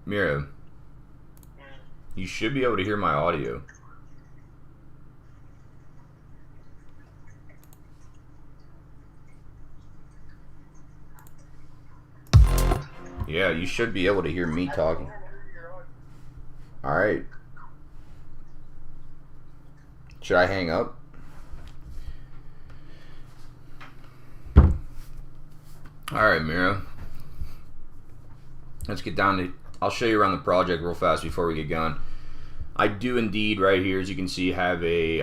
Mira, you should be able to hear my audio. Yeah, you should be able to hear me talking. Alright. Should I hang up? Alright, Mira. Let's get down to... I'll show you around the project real fast before we get going. I do indeed, right here, as you can see, have a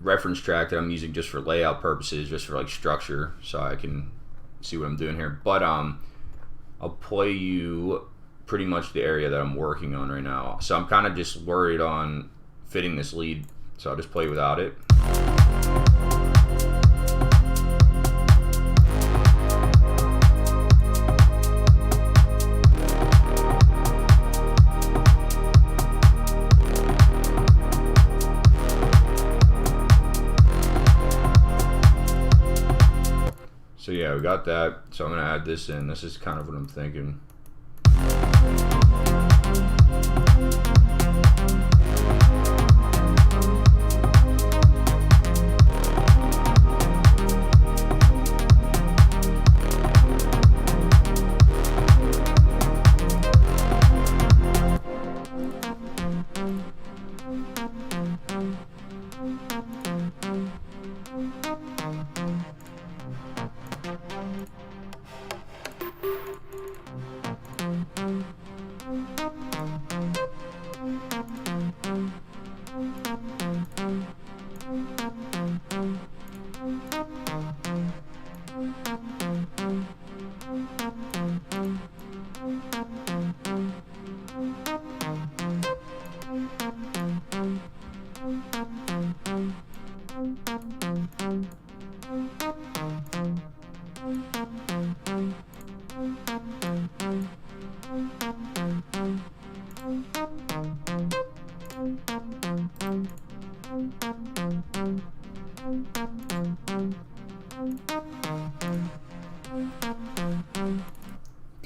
reference track that I'm using just for layout purposes, just for like structure, so I can see what I'm doing here. But I'll play you pretty much the area that I'm working on right now. So I'm kind of just worried on fitting this lead, so I'll just play without it. So yeah, we got that. So I'm gonna add this in. This is kind of what I'm thinking.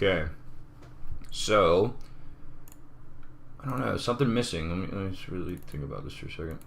Okay, so I don't know, something missing. Let me just really think about this for a second.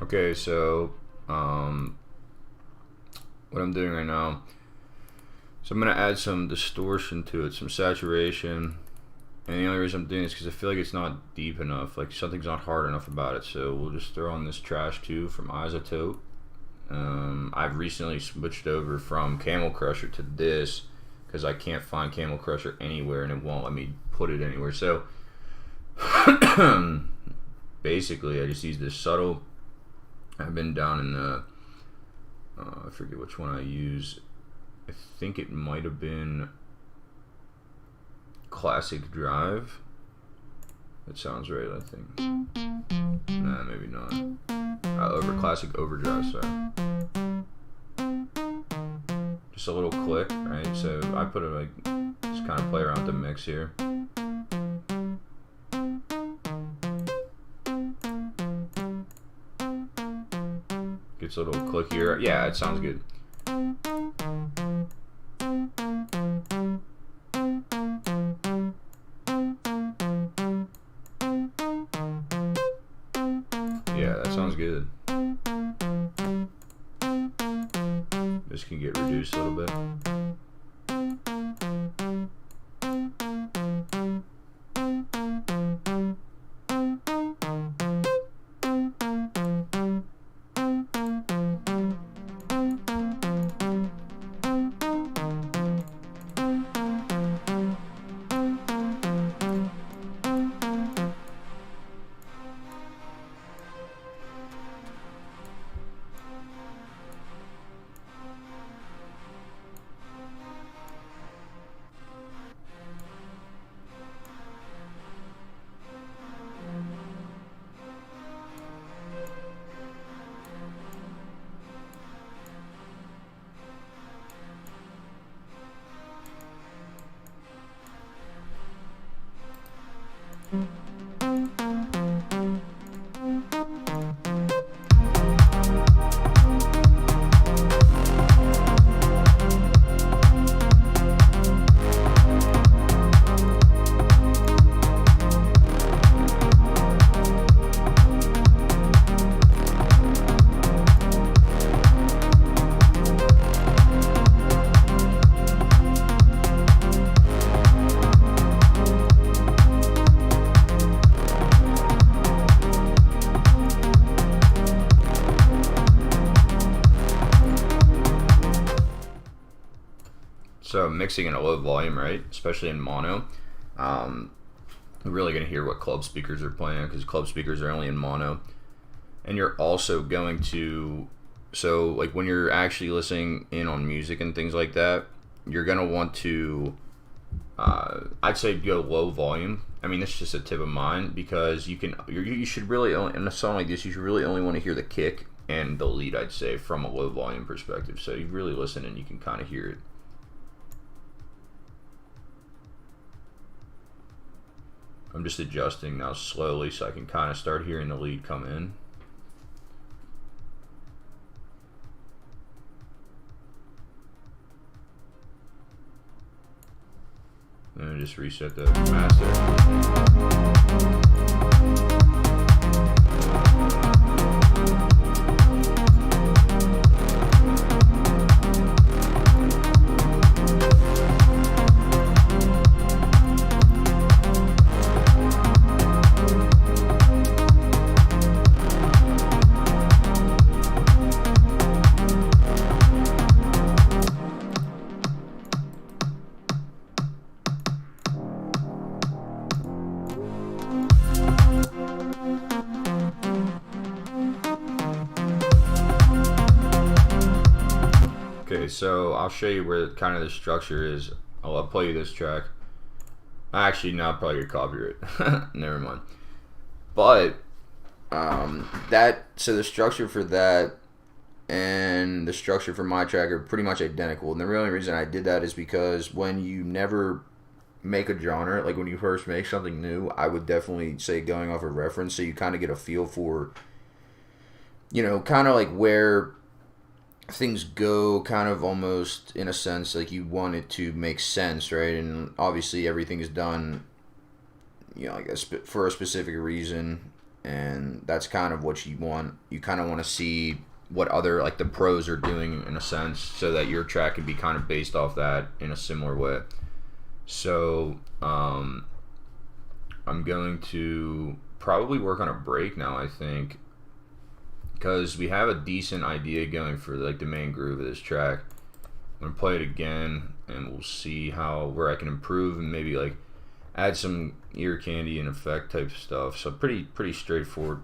Okay, so what I'm doing right now, so I'm gonna add some distortion to it, some saturation, and the only reason I'm doing this is because I feel like it's not deep enough, like something's not hard enough about it. So we'll just throw on this Trash 2 from iZotope. I've recently switched over from Camel Crusher to this because I can't find Camel Crusher anywhere and it won't let me put it anywhere. So basically I just use this subtle. I've been down in the I forget which one I use. I think it might have been Classic Drive. That sounds right, I think. Nah, maybe not. Over Classic Overdrive, sorry. Just a little click, right? So I put it like, just kind of play around with the mix here. Gets a little clickier. Yeah, it sounds good. Yeah, that sounds good. This can get reduced a little bit. So mixing in a low volume, right, especially in mono, you're really going to hear what club speakers are playing, because club speakers are only in mono. And you're also going to, so like when you're actually listening in on music and things like that, you're going to want to, I'd say go low volume. I mean, that's just a tip of mine, because you should really only, in a song like this, you should really only want to hear the kick and the lead, I'd say, from a low volume perspective. So you really listen and you can kind of hear it. I'm just adjusting now slowly so I can kind of start hearing the lead come in. And just reset the master. Okay, so I'll show you where kind of the structure is. I'll play you this track. Actually, no, I'll probably get copyright. Never mind. But so the structure for that and the structure for my track are pretty much identical. And the only reason I did that is because when you never make a genre, like when you first make something new, I would definitely say going off a reference, so you kind of get a feel for, kind of like where things go, kind of almost in a sense like you want it to make sense, right? And obviously everything is done, I guess for a specific reason, and that's kind of what you want. You kind of want to see what other, like, the pros are doing in a sense, so that your track can be kind of based off that in a similar way. So I'm going to probably work on a break now, I think, because we have a decent idea going for like the main groove of this track. I'm gonna play it again and we'll see where I can improve and maybe like add some ear candy and effect type stuff. So pretty straightforward.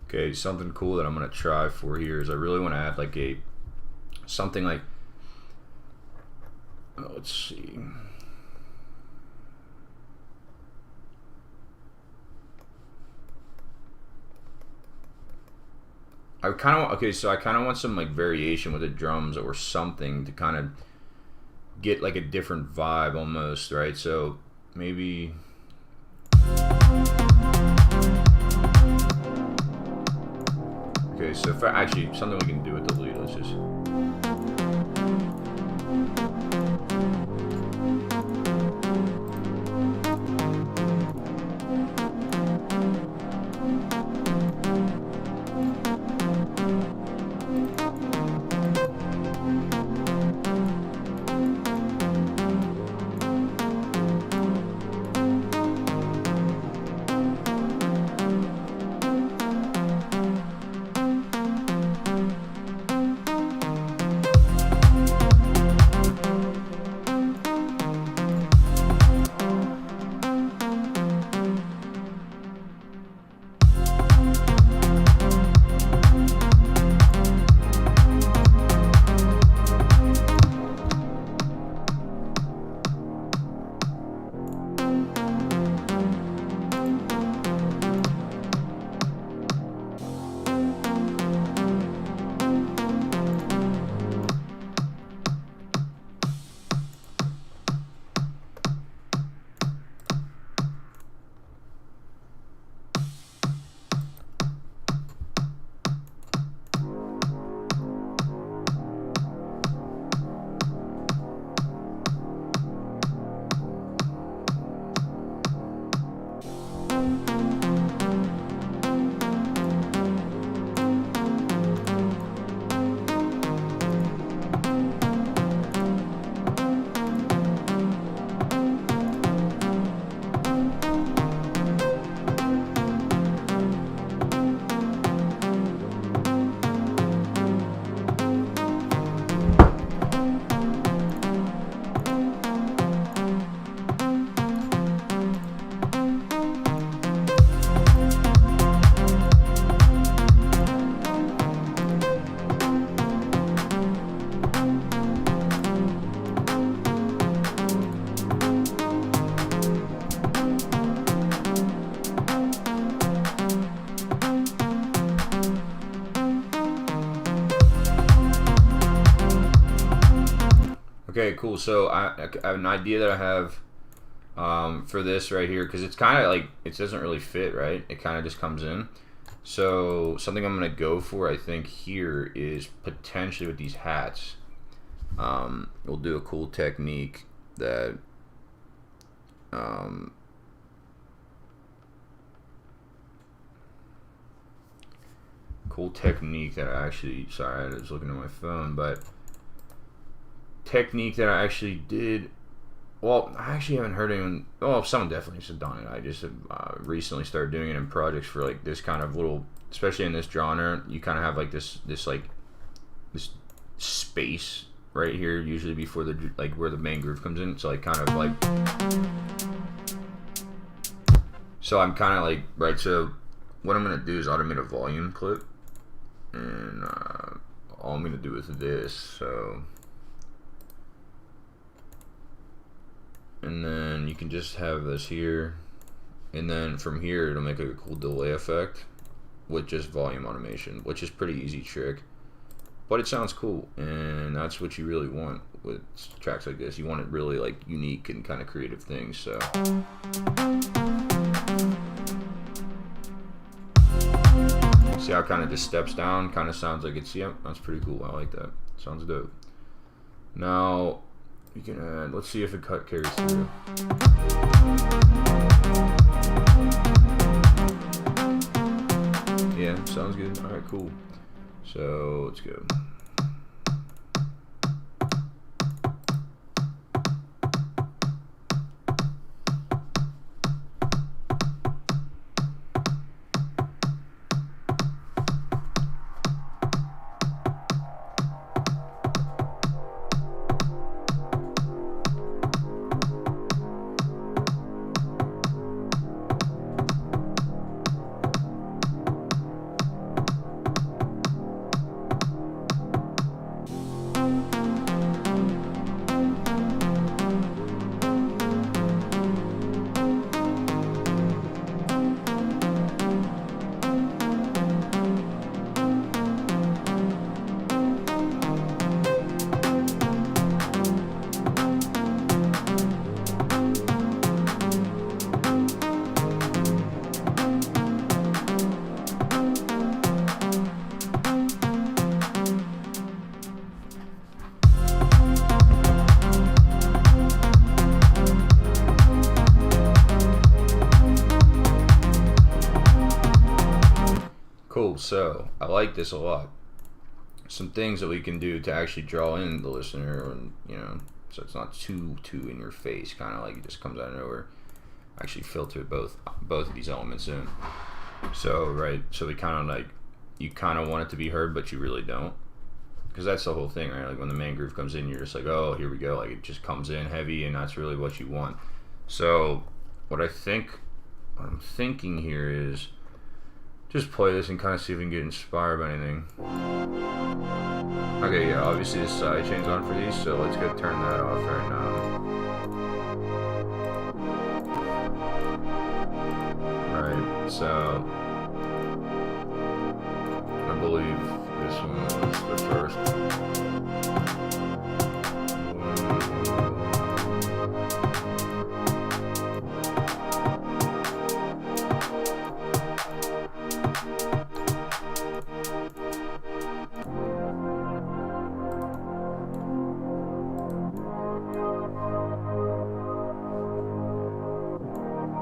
Okay, something cool that I'm gonna try for here is I really want to add like something like, let's see. I kind of want some like variation with the drums or something to kind of get like a different vibe almost, right? So maybe. Okay, so for actually something we can do with the lead, let's just. Okay, cool. So I have an idea that I have for this right here, because it's kind of like, it doesn't really fit, right? It kind of just comes in. So something I'm going to go for, I think, here is potentially with these hats. We'll do a cool technique that I actually, sorry, I was looking at my phone, but technique that I actually did. Well, I actually haven't heard anyone. Well, someone definitely has done it. I just recently started doing it in projects for like this kind of little, especially in this genre. You kind of have like this space right here, usually before the like where the main groove comes in. So like kind of like. So I'm kind of like right. So what I'm gonna do is automate a volume clip, and all I'm gonna do is this. So. And then you can just have this here, and then from here it'll make like a cool delay effect with just volume automation, which is pretty easy trick, but it sounds cool, and that's what you really want with tracks like this. You want it really like unique and kind of creative things. So see how it kind of just steps down, kind of sounds like it's, yep, that's pretty cool. I like that. Sounds dope. Now you can add, let's see if it carries through. Yeah, sounds good. All right, cool. So let's go. cool. So I like this a lot. Some things that we can do to actually draw in the listener, and so it's not too in your face, kind of like it just comes out of nowhere. Actually filter both of these elements in. So so we kind of like, you kind of want it to be heard, but you really don't, because that's the whole thing, right? Like when the main groove comes in, you're just like, oh, here we go. Like it just comes in heavy, and that's really what you want. So what I'm thinking here is just play this and kind of see if we can get inspired by anything. Okay, yeah, obviously the side chain's on for these, so let's go turn that off right now. Right, so I believe this one was the first.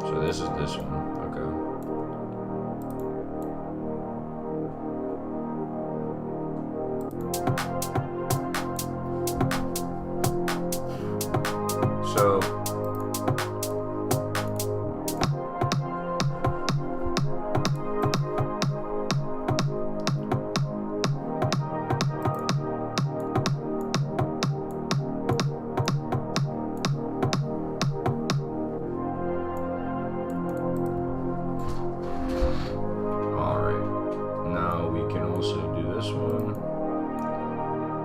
So this is this one, okay. So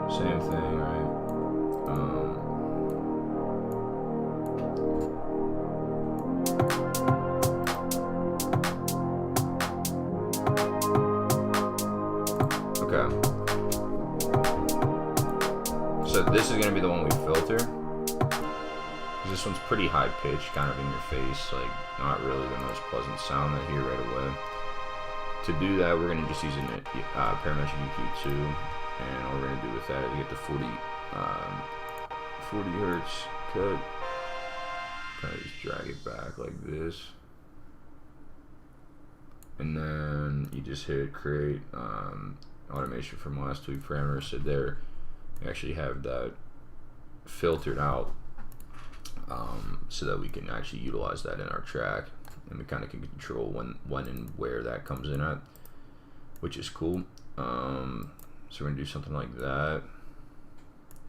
same thing, right? Okay. So this is going to be the one we filter. This one's pretty high pitched, kind of in your face, like not really the most pleasant sound I hear right away. To do that, we're going to just use a parametric EQ2, and all we're going to do with that is get the 40 hertz cut. Kind of just drag it back like this, and then you just hit create automation from last tweak parameters. So there, you actually have that filtered out, so that we can actually utilize that in our track, and we kind of can control when and where that comes in at, which is cool. So we're gonna do something like that.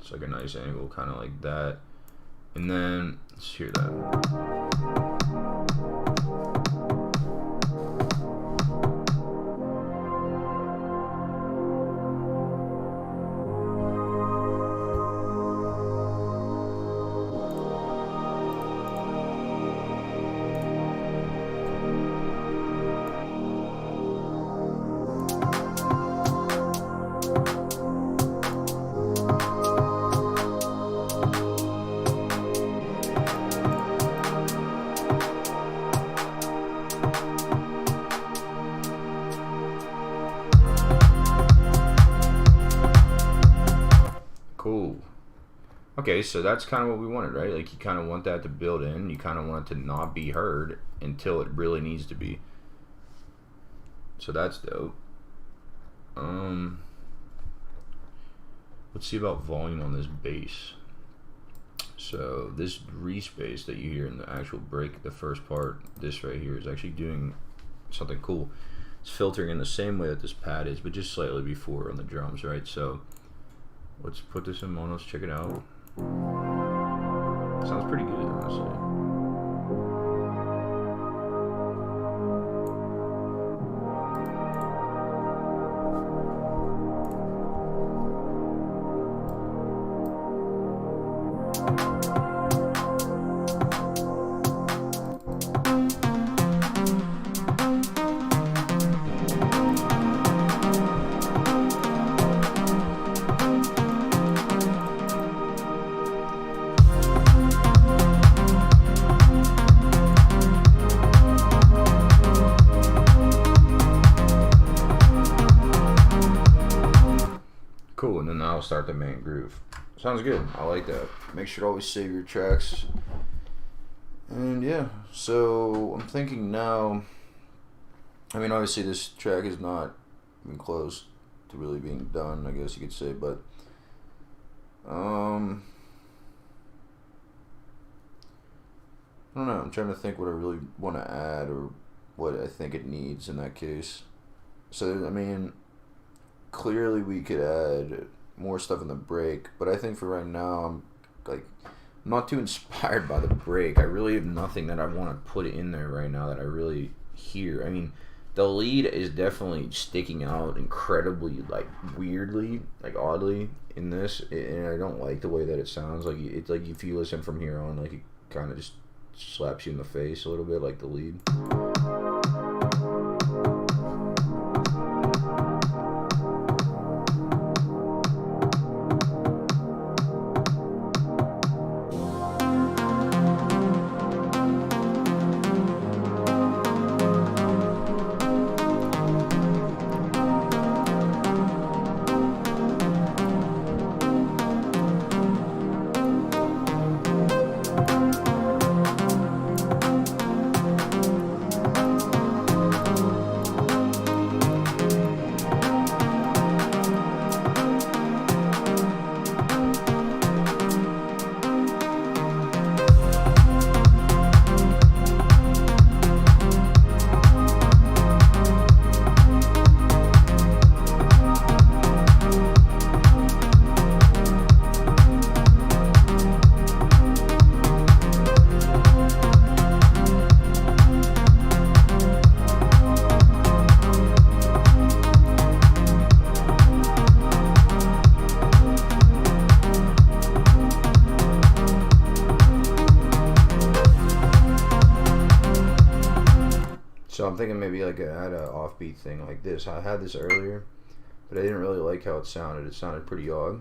It's like a nice angle, kind of like that, and then let's hear that. Cool. Okay, so that's kind of what we wanted, right? Like you kind of want that to build in. You kind of want it to not be heard until it really needs to be. So that's dope. Let's see about volume on this bass. So this respace that you hear in the actual break, the first part, this right here, is actually doing something cool. It's filtering in the same way that this pad is, but just slightly before on the drums, right? So let's put this in mono, let's check it out. Sounds pretty good, honestly. Cool, and then I'll start the main groove. Sounds good. I like that. Make sure to always save your tracks. And yeah, so I'm thinking now, I mean, obviously this track is not been close to really being done, I guess you could say. But I don't know. I'm trying to think what I really want to add or what I think it needs in that case. So I mean, clearly we could add more stuff in the break, but I think for right now I'm not too inspired by the break. I really have nothing that I want to put in there right now that I really hear. I mean, the lead is definitely sticking out incredibly, like, weirdly, like, oddly in this, and I don't like the way that it sounds. Like, it's like if you listen from here on, like, it kind of just slaps you in the face a little bit, like the lead. So I'm thinking maybe like add an offbeat thing like this. I had this earlier, but I didn't really like how it sounded. It sounded pretty odd.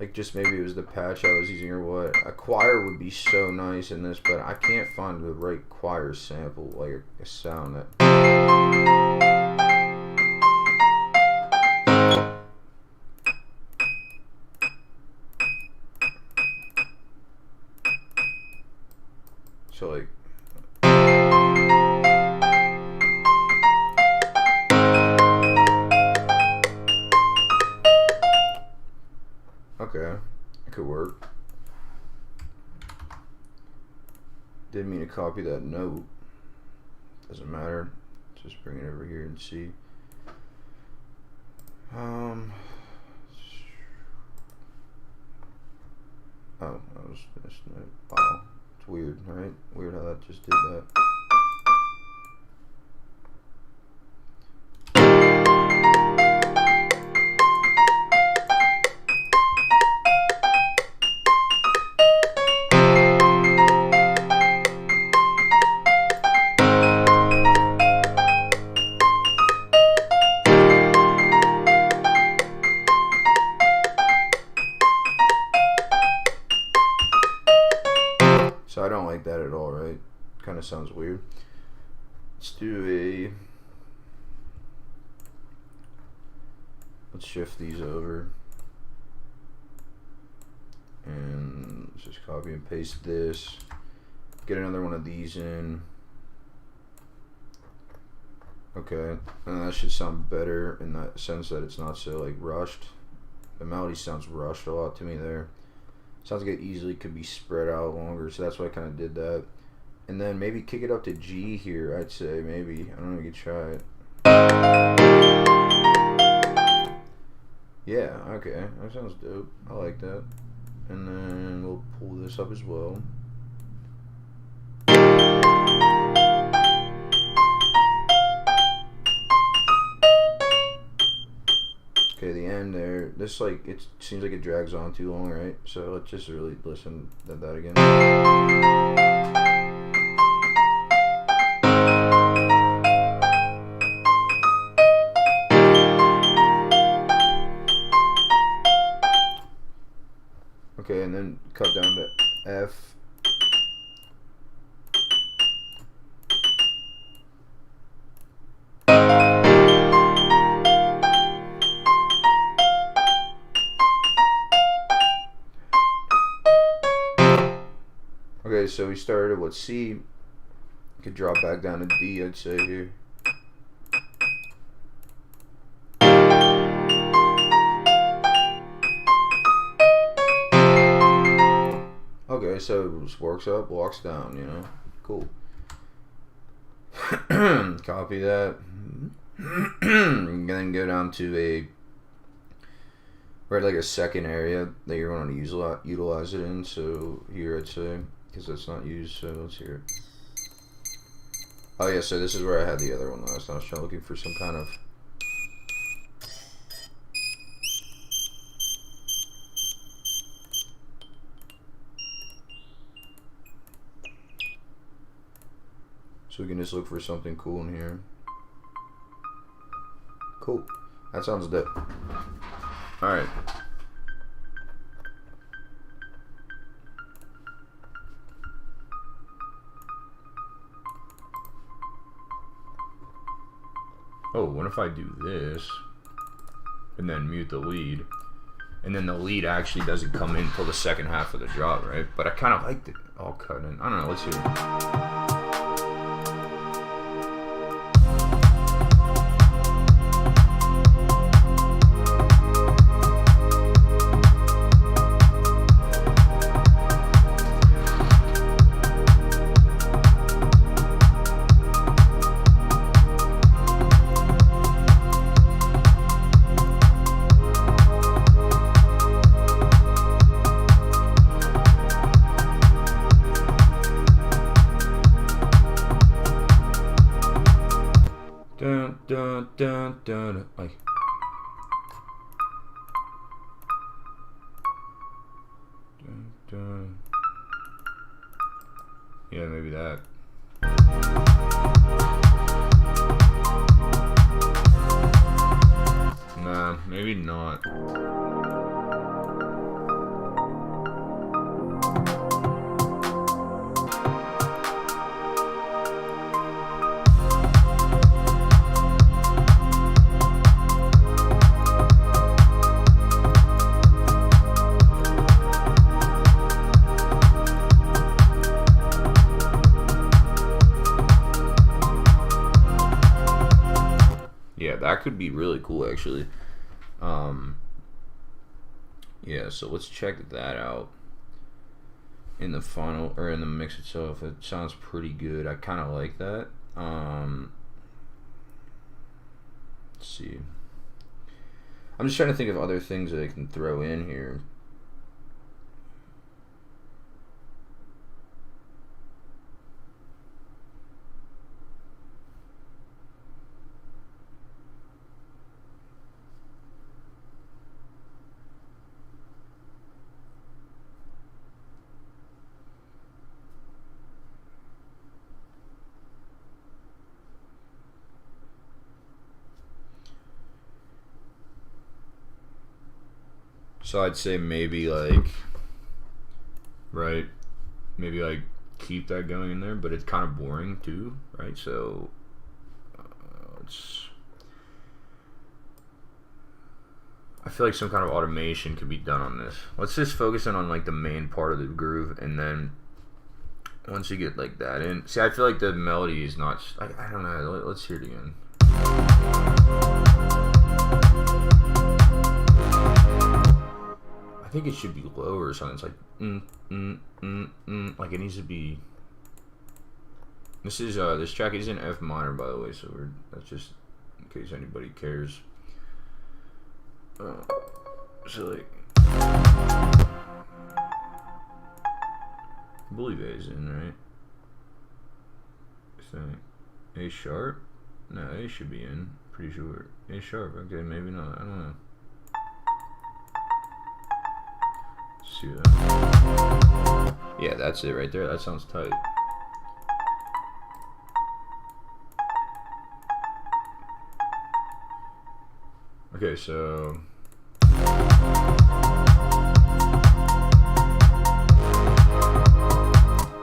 Like, just maybe it was the patch I was using or what. A choir would be so nice in this, but I can't find the right choir sample, like a sound that... So like... Okay, it could work. Didn't mean to copy that note. Doesn't matter. Just bring it over here and see. Oh, that was finished. Wow, it's weird, right? Weird how that just did that. So I don't like that at all, right? Kind of sounds weird. Let's do let's shift these over. And let's just copy and paste this. Get another one of these in. Okay, and that should sound better in that sense that it's not so like rushed. The melody sounds rushed a lot to me there. Sounds like it easily could be spread out longer, so that's why I kind of did that. And then maybe kick it up to G here, I'd say, maybe. I don't know, you could try it. Yeah, okay, that sounds dope. I like that. And then we'll pull this up as well. Okay, the end there, this, like, it seems like it drags on too long, right? So let's just really listen to that again. Okay, and then cut down to F. Okay, so we started with C. Could drop back down to D, I'd say here. ISO works up, locks down, you know? Cool. Copy that. And then go down to a like a second area that you're going to utilize it in. So here I'd say, because that's not used, so let's hear it. Oh yeah, so this is where I had the other one last time. I was trying looking for some kind of so we can just look for something cool in here. Cool. That sounds dope. Alright. Oh, what if I do this and then mute the lead, and then the lead actually doesn't come in until the second half of the drop, right? But I kind of liked it all cut in. I don't know, let's hear it. Dun dun dun dun, like. Dun dun. Yeah, maybe that. Nah, maybe not. That could be really cool, actually. Yeah, so let's check that out in the final, or in the mix itself. It sounds pretty good. I kind of like that. Let's see. I'm just trying to think of other things that I can throw in here. So I'd say maybe like, right, maybe like keep that going in there, but it's kind of boring too, right? So I feel like some kind of automation could be done on this. Let's just focus in on like the main part of the groove, and then once you get like that in, see, I feel like the melody is not, I don't know, let's hear it again. I think it should be lower or something. It's like like it needs to be. This is this track is in F minor, by the way, so that's just in case anybody cares. So like, I believe A is in, right? So A sharp? No, A should be in. Pretty sure. A sharp. Okay, maybe not. I don't know. See that? Yeah, that's it right there. That sounds tight. Okay, so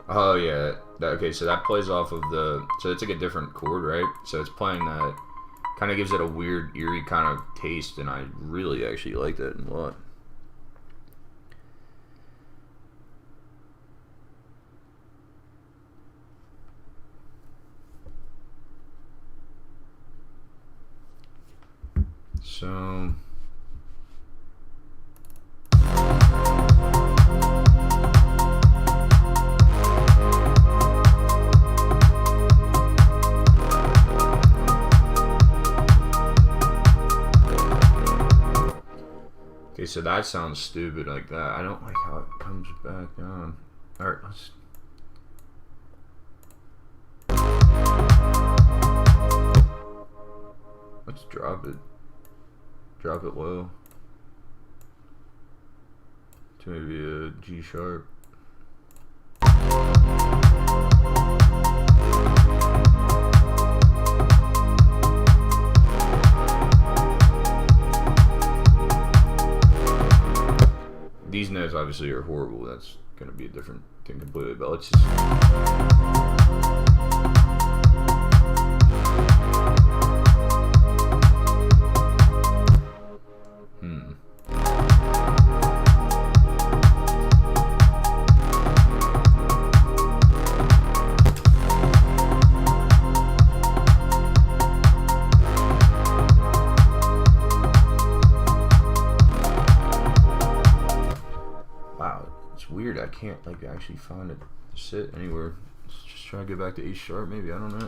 oh yeah, okay, so that plays off of the, so it's like a different chord, right? So it's playing that, kind of gives it a weird, eerie kind of taste, and I really actually like that a lot. So so that sounds stupid like that. I don't like how it comes back down. Alright, let's drop it. Drop it low. To maybe a G sharp. These notes obviously are horrible. That's going to be a different thing completely, but let's just... Weird, I can't like actually find it to sit anywhere. Let's just try to get back to A sharp, maybe, I don't know.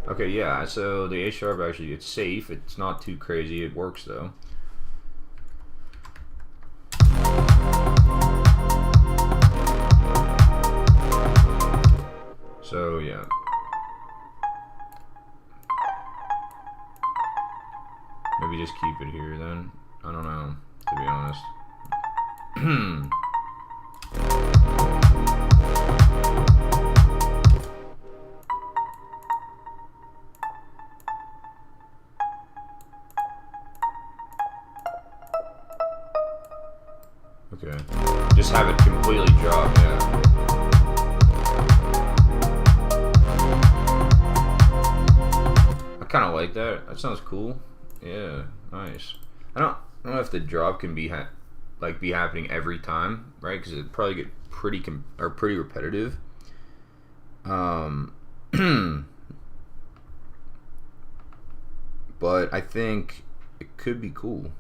Okay, yeah, so the A sharp actually, it's safe, it's not too crazy, it works though. So yeah. Maybe just keep it here then. I don't know, to be honest. Okay. Just have it completely drop, yeah. Kind of like that. That sounds cool. Yeah, nice. I don't know if the drop can be be happening every time, right? Because it'd probably get pretty repetitive. But I think it could be cool.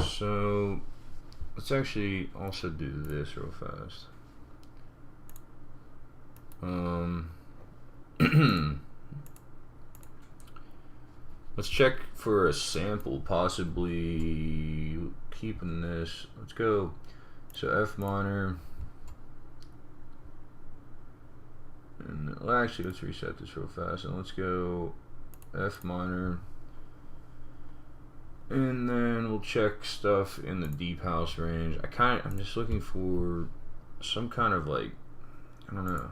So let's actually also do this real fast. Let's check for a sample, possibly keeping this. Let's go. So F minor. And well, actually, let's reset this real fast and let's go F minor. And then we'll check stuff in the deep house range. I'm just looking for some kind of like, I don't know.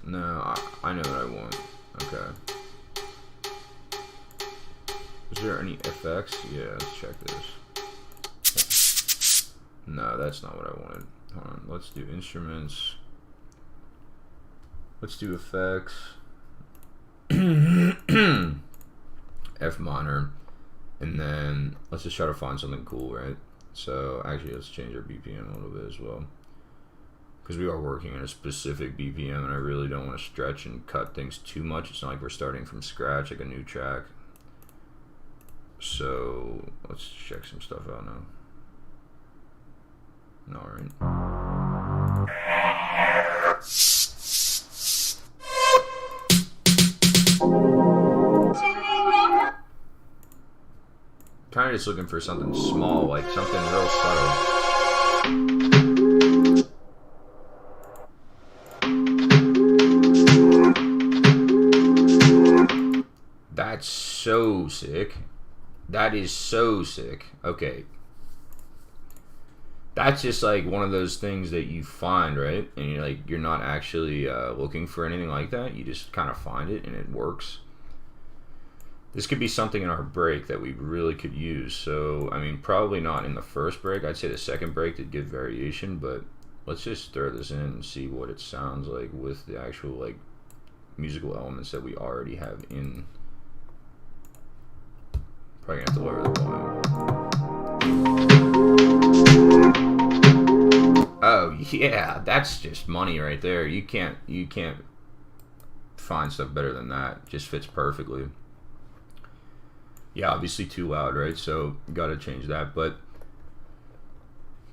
No, I know what I want. Okay. Is there any FX? Yeah, let's check this. No, that's not what I wanted. Hold on, let's do instruments. Let's do effects. F minor. And then let's just try to find something cool, right? So actually let's change our BPM a little bit as well. Because we are working on a specific BPM and I really don't want to stretch and cut things too much. It's not like we're starting from scratch, like a new track. So let's check some stuff out now. Alright. Kind of just looking for something small, like something real subtle. That's so sick. That is so sick. Okay. That's just like one of those things that you find, right? And you're not actually looking for anything like that. You just kind of find it and it works. This could be something in our break that we really could use. So, I mean, probably not in the first break. I'd say the second break to give variation, but let's just throw this in and see what it sounds like with the actual like musical elements that we already have in. Probably gonna have to lower the volume. Oh yeah, that's just money right there. You can't find stuff better than that. Just fits perfectly. Yeah, obviously too loud, right? So gotta change that. But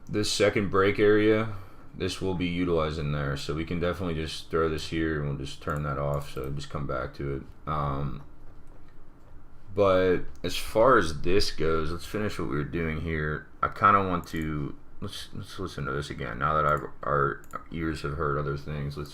this second brake area, this will be utilized in there, so we can definitely just throw this here and we'll just turn that off, so just come back to it. But as far as this goes, let's finish what we were doing here. I kind of want to let's listen to this again now that our ears have heard other things. Let's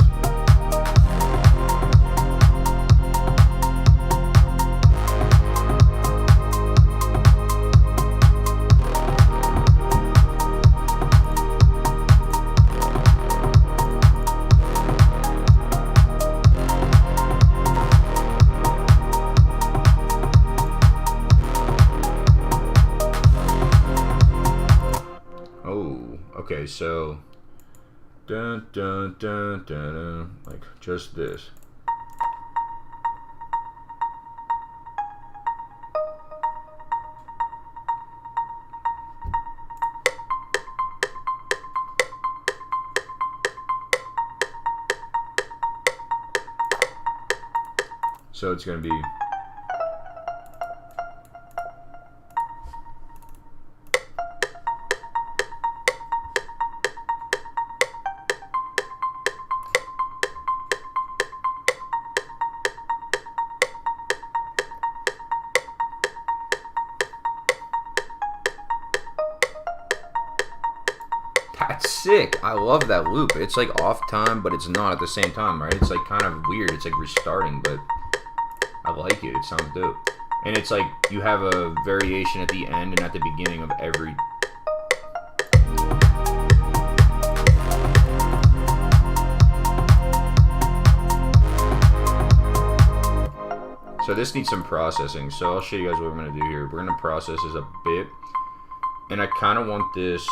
okay, so dun dun dun dun dun, like just this. So it's gonna be that's sick. I love that loop. It's like off time, but it's not at the same time, right? It's like kind of weird. It's like restarting, but I like it. It sounds dope. And it's like you have a variation at the end and at the beginning of every. So this needs some processing. So I'll show you guys what we're going to do here. We're going to process this a bit. And I kind of want this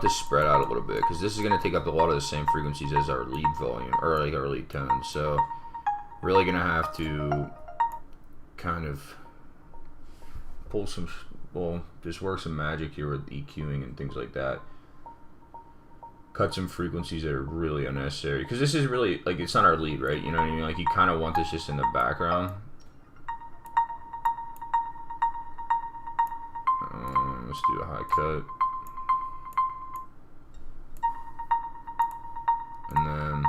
spread out a little bit, because this is going to take up a lot of the same frequencies as our lead volume, or like our lead tones. So really going to have to kind of pull some, well, just work some magic here with EQing and things like that. Cut some frequencies that are really unnecessary, because this is really, like, it's not our lead, right? You know what I mean? Like, you kind of want this just in the background. Let's do a high cut. And then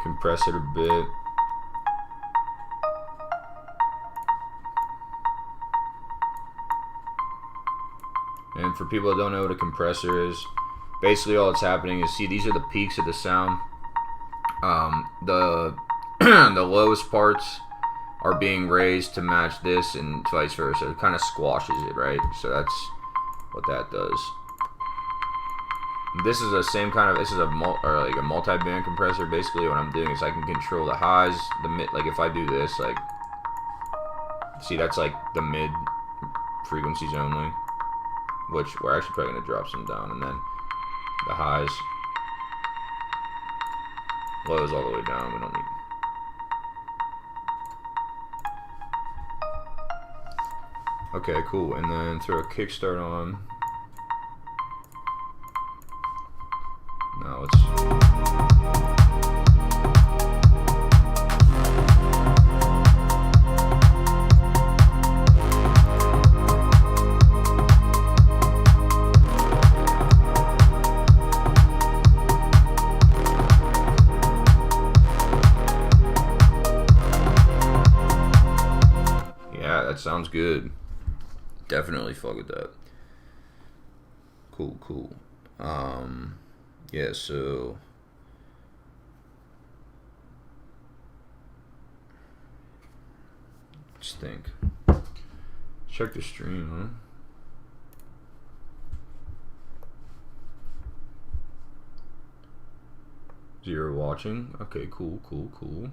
compress it a bit. And for people that don't know what a compressor is, basically all that's happening is, see, these are the peaks of the sound. The the lowest parts are being raised to match this, and vice versa. It kind of squashes it, right? So that's what that does. This is the same kind of, this is a multi-band compressor. Basically what I'm doing is I can control the highs, the mid, like if I do this, like, see, that's like the mid frequencies only, which we're actually probably going to drop some down, and then the highs, lows all the way down. We don't need. Okay, cool. And then throw a kickstart on. Now let's. Yeah, that sounds good. Definitely fuck with that. Cool, cool. Yeah, so let's think. Check the stream, huh? Zero watching. Okay, cool, cool, cool.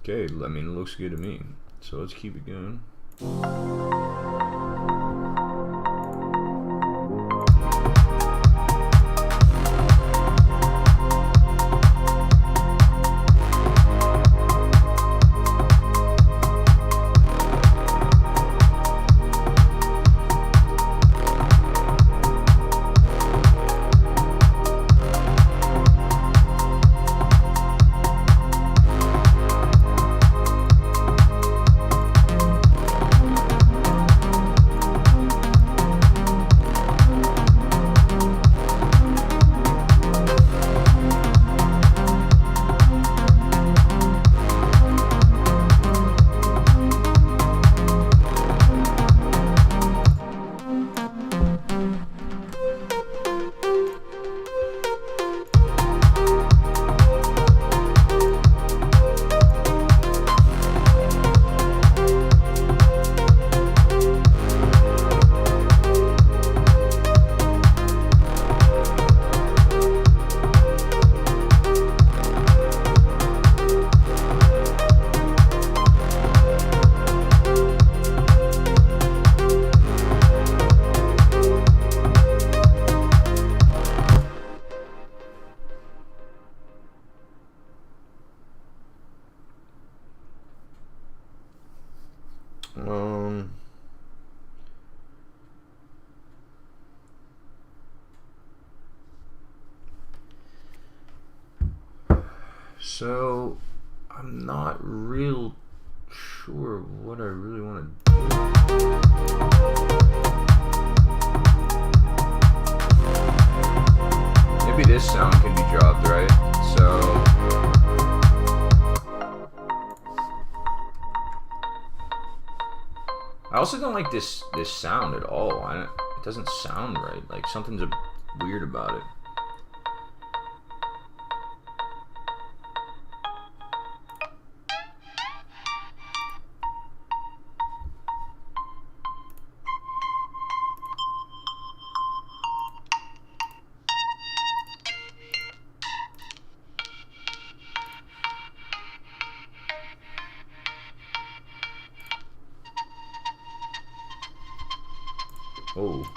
Okay, I mean, it looks good to me. So let's keep it going. So I'm not real sure what I really want to do. Maybe this sound can be dropped, right? So I also don't like this sound at all. It doesn't sound right. Like something's weird about it. Oh.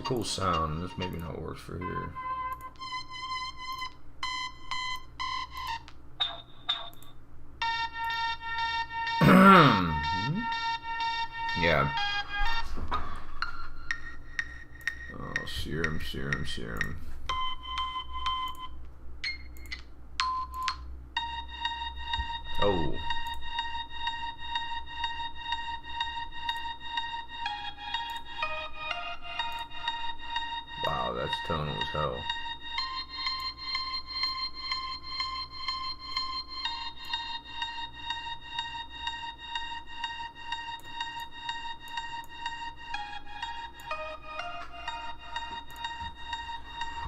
Cool sound. This maybe not works for here. Yeah. Oh, serum. Oh. Wow, that's tonal as hell.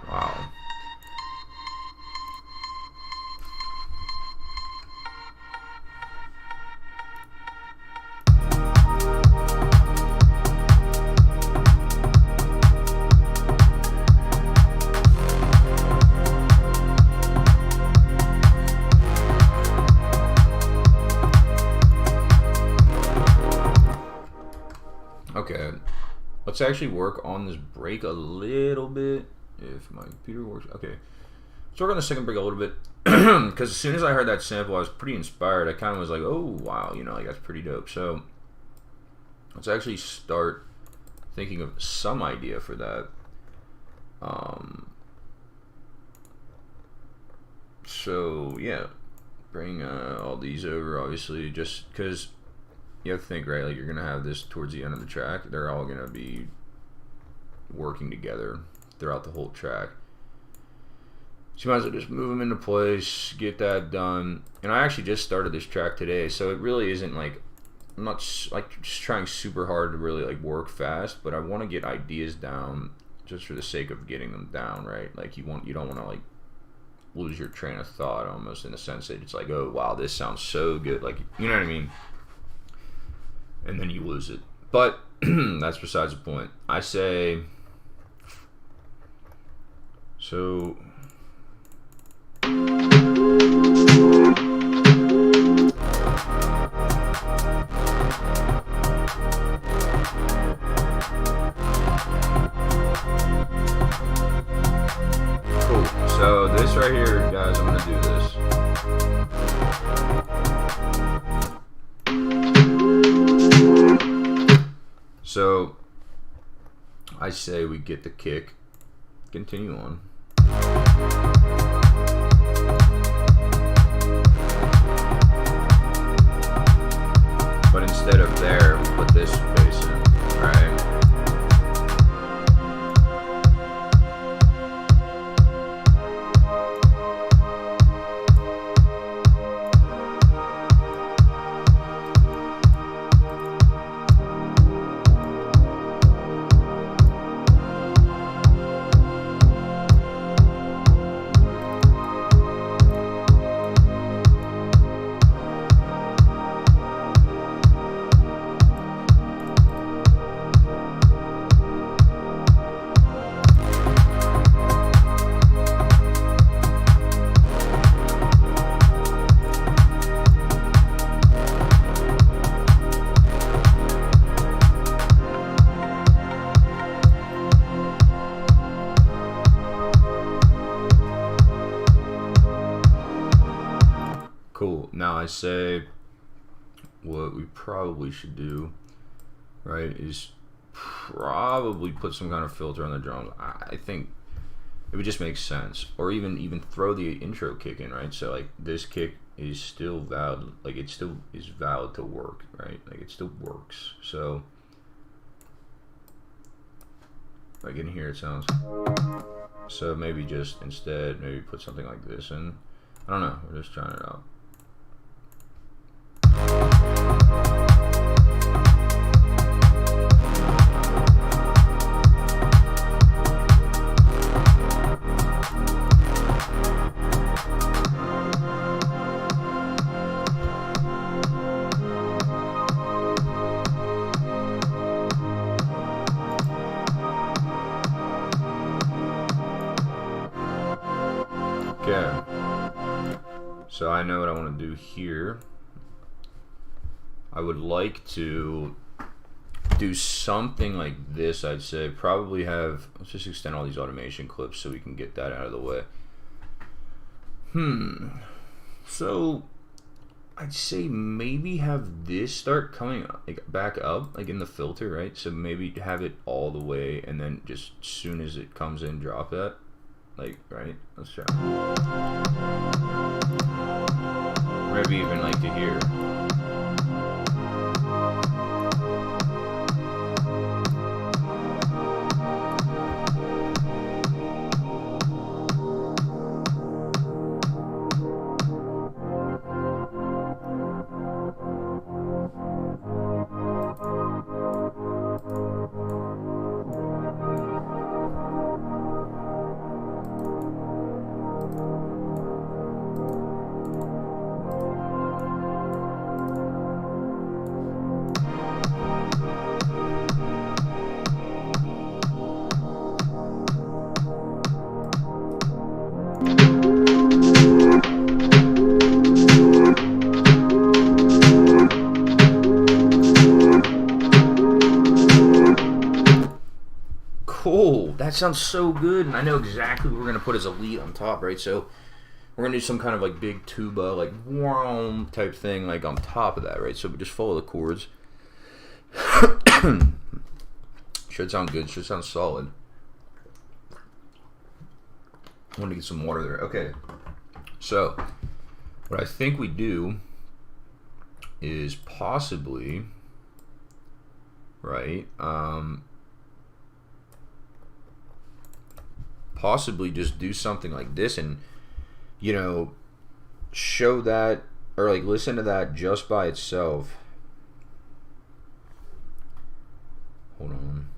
Wow. Okay, let's actually work on this break a little bit. If my computer works, okay. Let's work on the second break a little bit, because as soon as I heard that sample, I was pretty inspired. I kind of was like, oh wow, you know, like that's pretty dope. So let's actually start thinking of some idea for that. So yeah, bring all these over, obviously, just because. You have to think, right, like you're going to have this towards the end of the track. They're all going to be working together throughout the whole track. So you might as well just move them into place, get that done. And I actually just started this track today, so it really isn't like, I'm not like just trying super hard to really like work fast, but I want to get ideas down just for the sake of getting them down, right? Like you don't want to like lose your train of thought almost, in the sense that it's like, oh wow, this sounds so good. Like, you know what I mean? And then you lose it. But that's besides the point. I say, so cool. So this right here, guys, I'm gonna do this. So I say we get the kick, continue on. But instead of there, we put this bass in, right? Cool. Now I say what we probably should do, right, is probably put some kind of filter on the drums. I think it would just make sense, or even throw the intro kick in, right? So like this kick is still valid, like it still is valid to work, right? Like it still works. So like in here it sounds. So maybe just instead maybe put something like this in. I don't know. We're just trying it out. Okay, so I know what I want to do here. I would like to do something like this, I'd say. Probably have, let's just extend all these automation clips so we can get that out of the way. So I'd say maybe have this start coming like back up, like in the filter, right? So maybe have it all the way, and then just as soon as it comes in, drop that. Like, right? Let's try. Maybe even like to hear. Cool, that sounds so good, and I know exactly what we're gonna put as a lead on top, right? So we're gonna do some kind of like big tuba, like whoom type thing, like on top of that, right? So we just follow the chords. Should sound good. Should sound solid. I want to get some water there. Okay, so what I think we do is possibly, right? Possibly just do something like this and, you know, show that, or like listen to that just by itself. Hold on.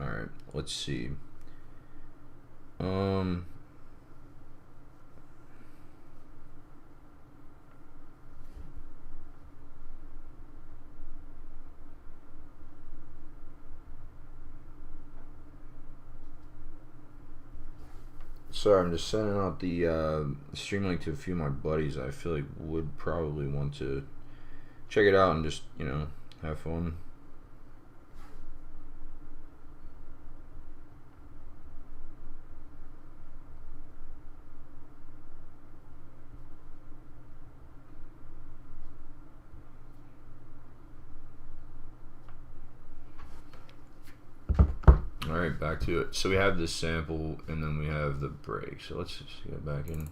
Alright, let's see. Sorry, I'm just sending out the stream link to a few of my buddies I feel like would probably want to check it out and just, you know, have fun. Alright, back to it. So we have this sample and then we have the break. So let's just get back in.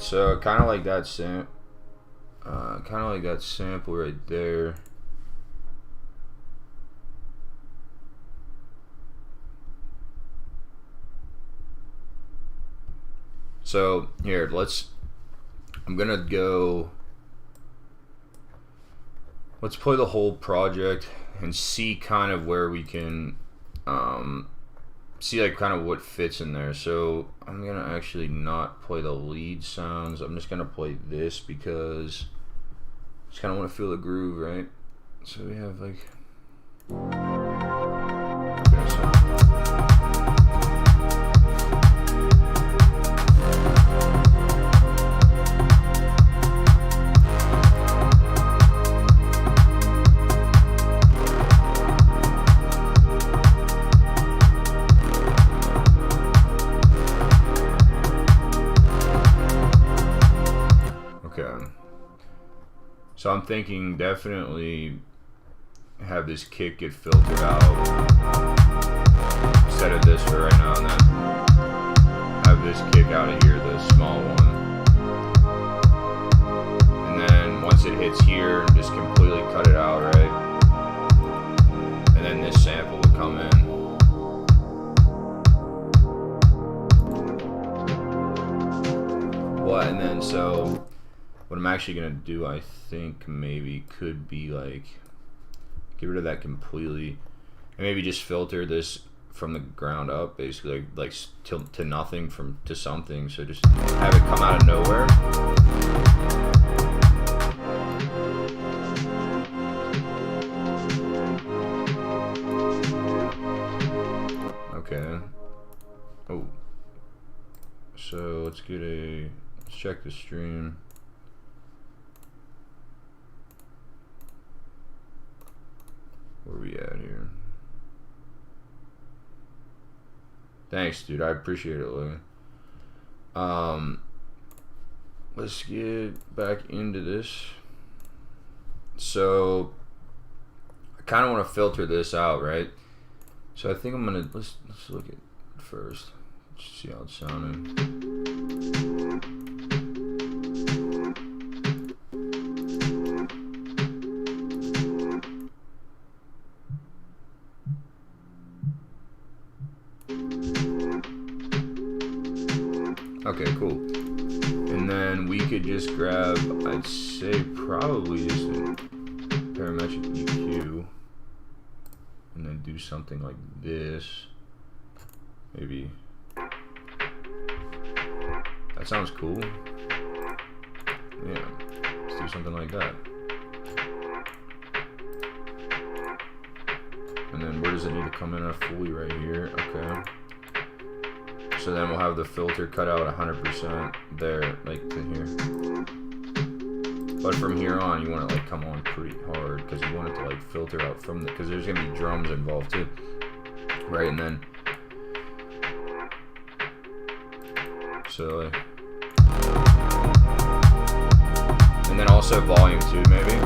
so kind of like that sample right there. So here, I'm gonna go. Let's play the whole project and see kind of where we can see like kind of what fits in there. So I'm gonna actually not play the lead sounds. I'm just gonna play this because I just kind of want to feel the groove, right? So we have like. Okay, so. So I'm thinking definitely have this kick get filtered out instead of this for right now, and then have this kick out of here, the small one. And then once it hits here, just completely cut it out, right? And then this sample will come in. And then so what I'm actually gonna do, I think maybe could be like get rid of that completely and maybe just filter this from the ground up, basically like to nothing to something. So just have it come out of nowhere. Okay. Oh. So let's check the stream. Where are we at here? Thanks, dude. I appreciate it, Logan. Let's get back into this. So I kind of want to filter this out, right? So I think I'm gonna let's look at it first. Let's see how it's sounding. Okay, cool. And then we could just grab, I'd say probably just a parametric EQ and then do something like this. Maybe. That sounds cool. Yeah, let's do something like that. And then where does it need to come in at fully right here? Okay. So then we'll have the filter cut out 100% there, like to here. But from here on, you want it like come on pretty hard because you want it to like filter out from the, because there's gonna be drums involved too, right? And then, so, and then also volume too, maybe.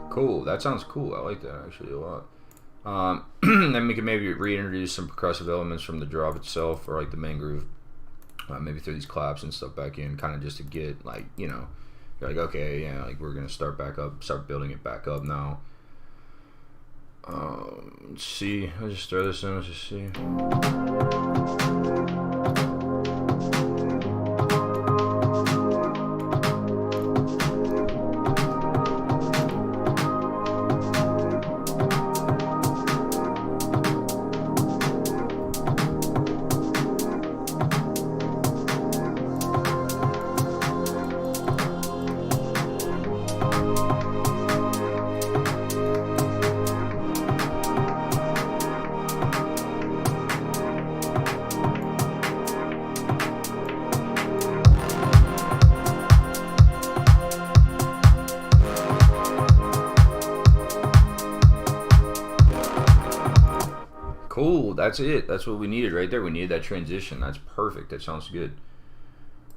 Cool, that sounds cool. I like that actually a lot. Then we can maybe reintroduce some percussive elements from the drop itself, or like the main groove. Maybe throw these claps and stuff back in, kind of just to get like, you know, you're like, okay, yeah, like we're gonna start building it back up now. Let's see. Let's just throw this in. Let's just see. That's it. That's what we needed right there. We needed that transition. That's perfect. That sounds good.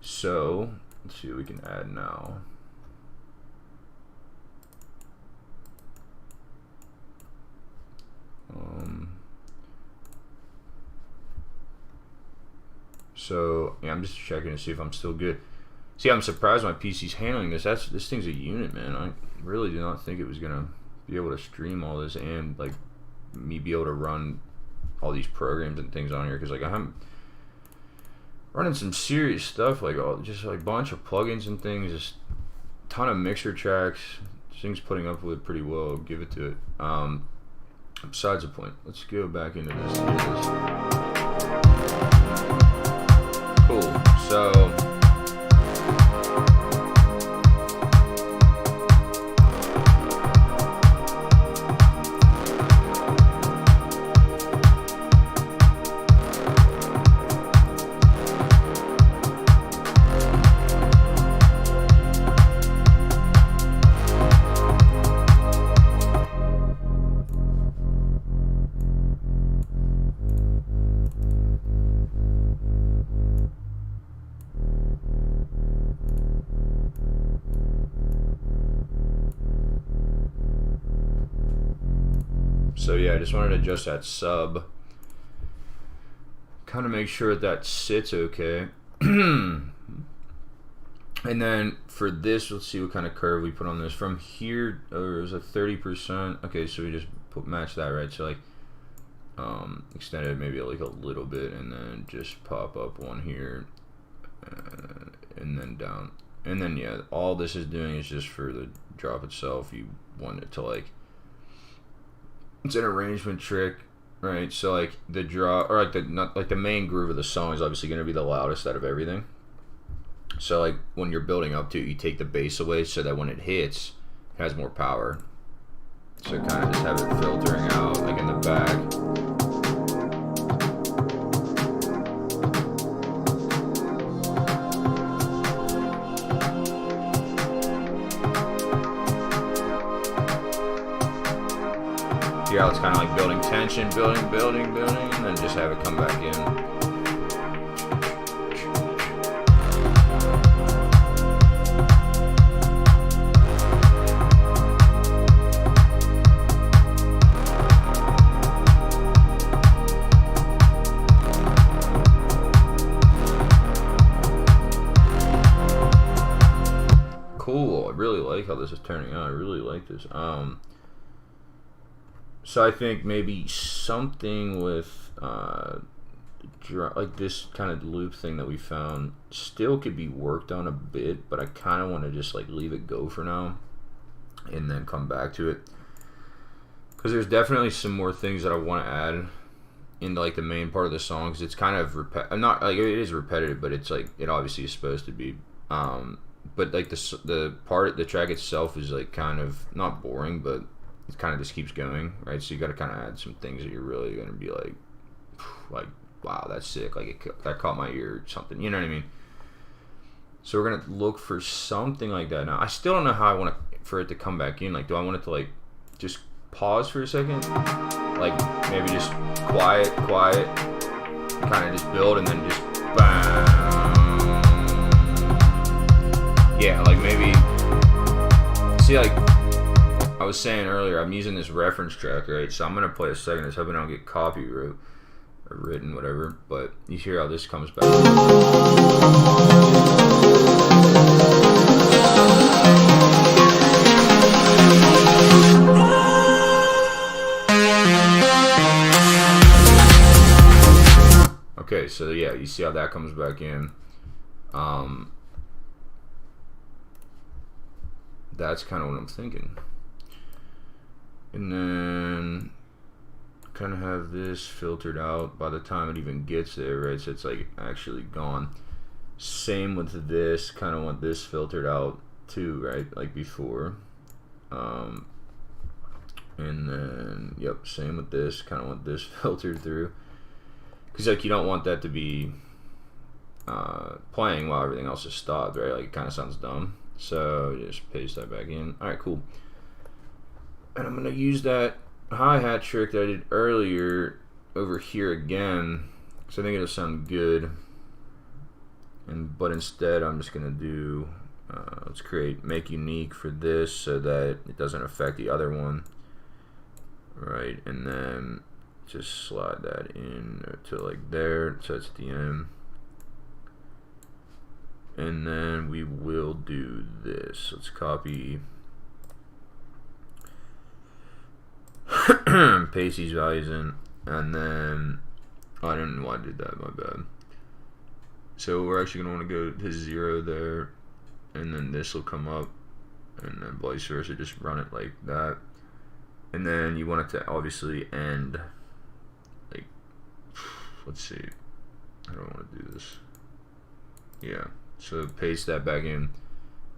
So let's see what we can add now. So yeah, I'm just checking to see if I'm still good. See, I'm surprised my PC's handling this. This thing's a unit, man. I really did not think it was gonna be able to stream all this and like me be able to run all these programs and things on here, because like I'm running some serious stuff, like just like a bunch of plugins and things, just a ton of mixer tracks. This thing's putting up with it pretty well. I'll give it to it. Besides the point, let's go back into this. Cool. So yeah, I just wanted to adjust that sub, kind of make sure that sits okay. And then for this, let's see what kind of curve we put on this. From here, it was a 30%. Okay, so we just match that, right? So like extend it maybe like a little bit, and then just pop up one here, and then down. And then yeah, all this is doing is just for the drop itself. You want it to like, it's an arrangement trick, right? So like the drop, or like the main groove of the song is obviously going to be the loudest out of everything. So like when you're building up to it, you take the bass away so that when it hits, it has more power. So kind of just have it filtering out like in the back. Yeah, it's kind of like building tension, building, and then just have it come back in. Cool. I really like how this is turning out. I really like this. So I think maybe something with like this kind of loop thing that we found still could be worked on a bit, but I kind of want to just like leave it go for now and then come back to it, because there's definitely some more things that I want to add into like the main part of the song, because it's kind of not like it is repetitive, but it's like it obviously is supposed to be. But like the track itself is like kind of not boring, but it kind of just keeps going, right? So you got to kind of add some things that you're really going to be like, wow, that's sick. Like that caught my ear or something. You know what I mean? So we're going to look for something like that. Now, I still don't know how I want for it to come back in. Like, do I want it to like just pause for a second? Like maybe just quiet, kind of just build and then just bam. Yeah, like maybe, see, like I was saying earlier, I'm using this reference track, right? So I'm going to play a second. I was hoping I don't get copyright or written, whatever. But you hear how this comes back. Okay, so yeah, you see how that comes back in. That's kind of what I'm thinking. And then kind of have this filtered out by the time it even gets there, right? So it's like actually gone. Same with this, kind of want this filtered out too, right? Like before. And then, yep, same with this, kind of want this filtered through. Because like you don't want that to be playing while everything else is stopped, right? Like it kind of sounds dumb. So just paste that back in. Alright, cool. And I'm going to use that hi-hat trick that I did earlier over here again, because I think it'll sound good. But instead, I'm just gonna do. Let's create make unique for this so that it doesn't affect the other one. Right, and then just slide that in to like there, so it's at the end. And then we will do this. Let's copy, paste these values in, and then I didn't know why I did that, my bad. So we're actually going to want to go to 0 there, and then this will come up, and then vice versa, just run it like that. And then you want it to obviously end, like, let's see, I don't want to do this. Yeah, so paste that back in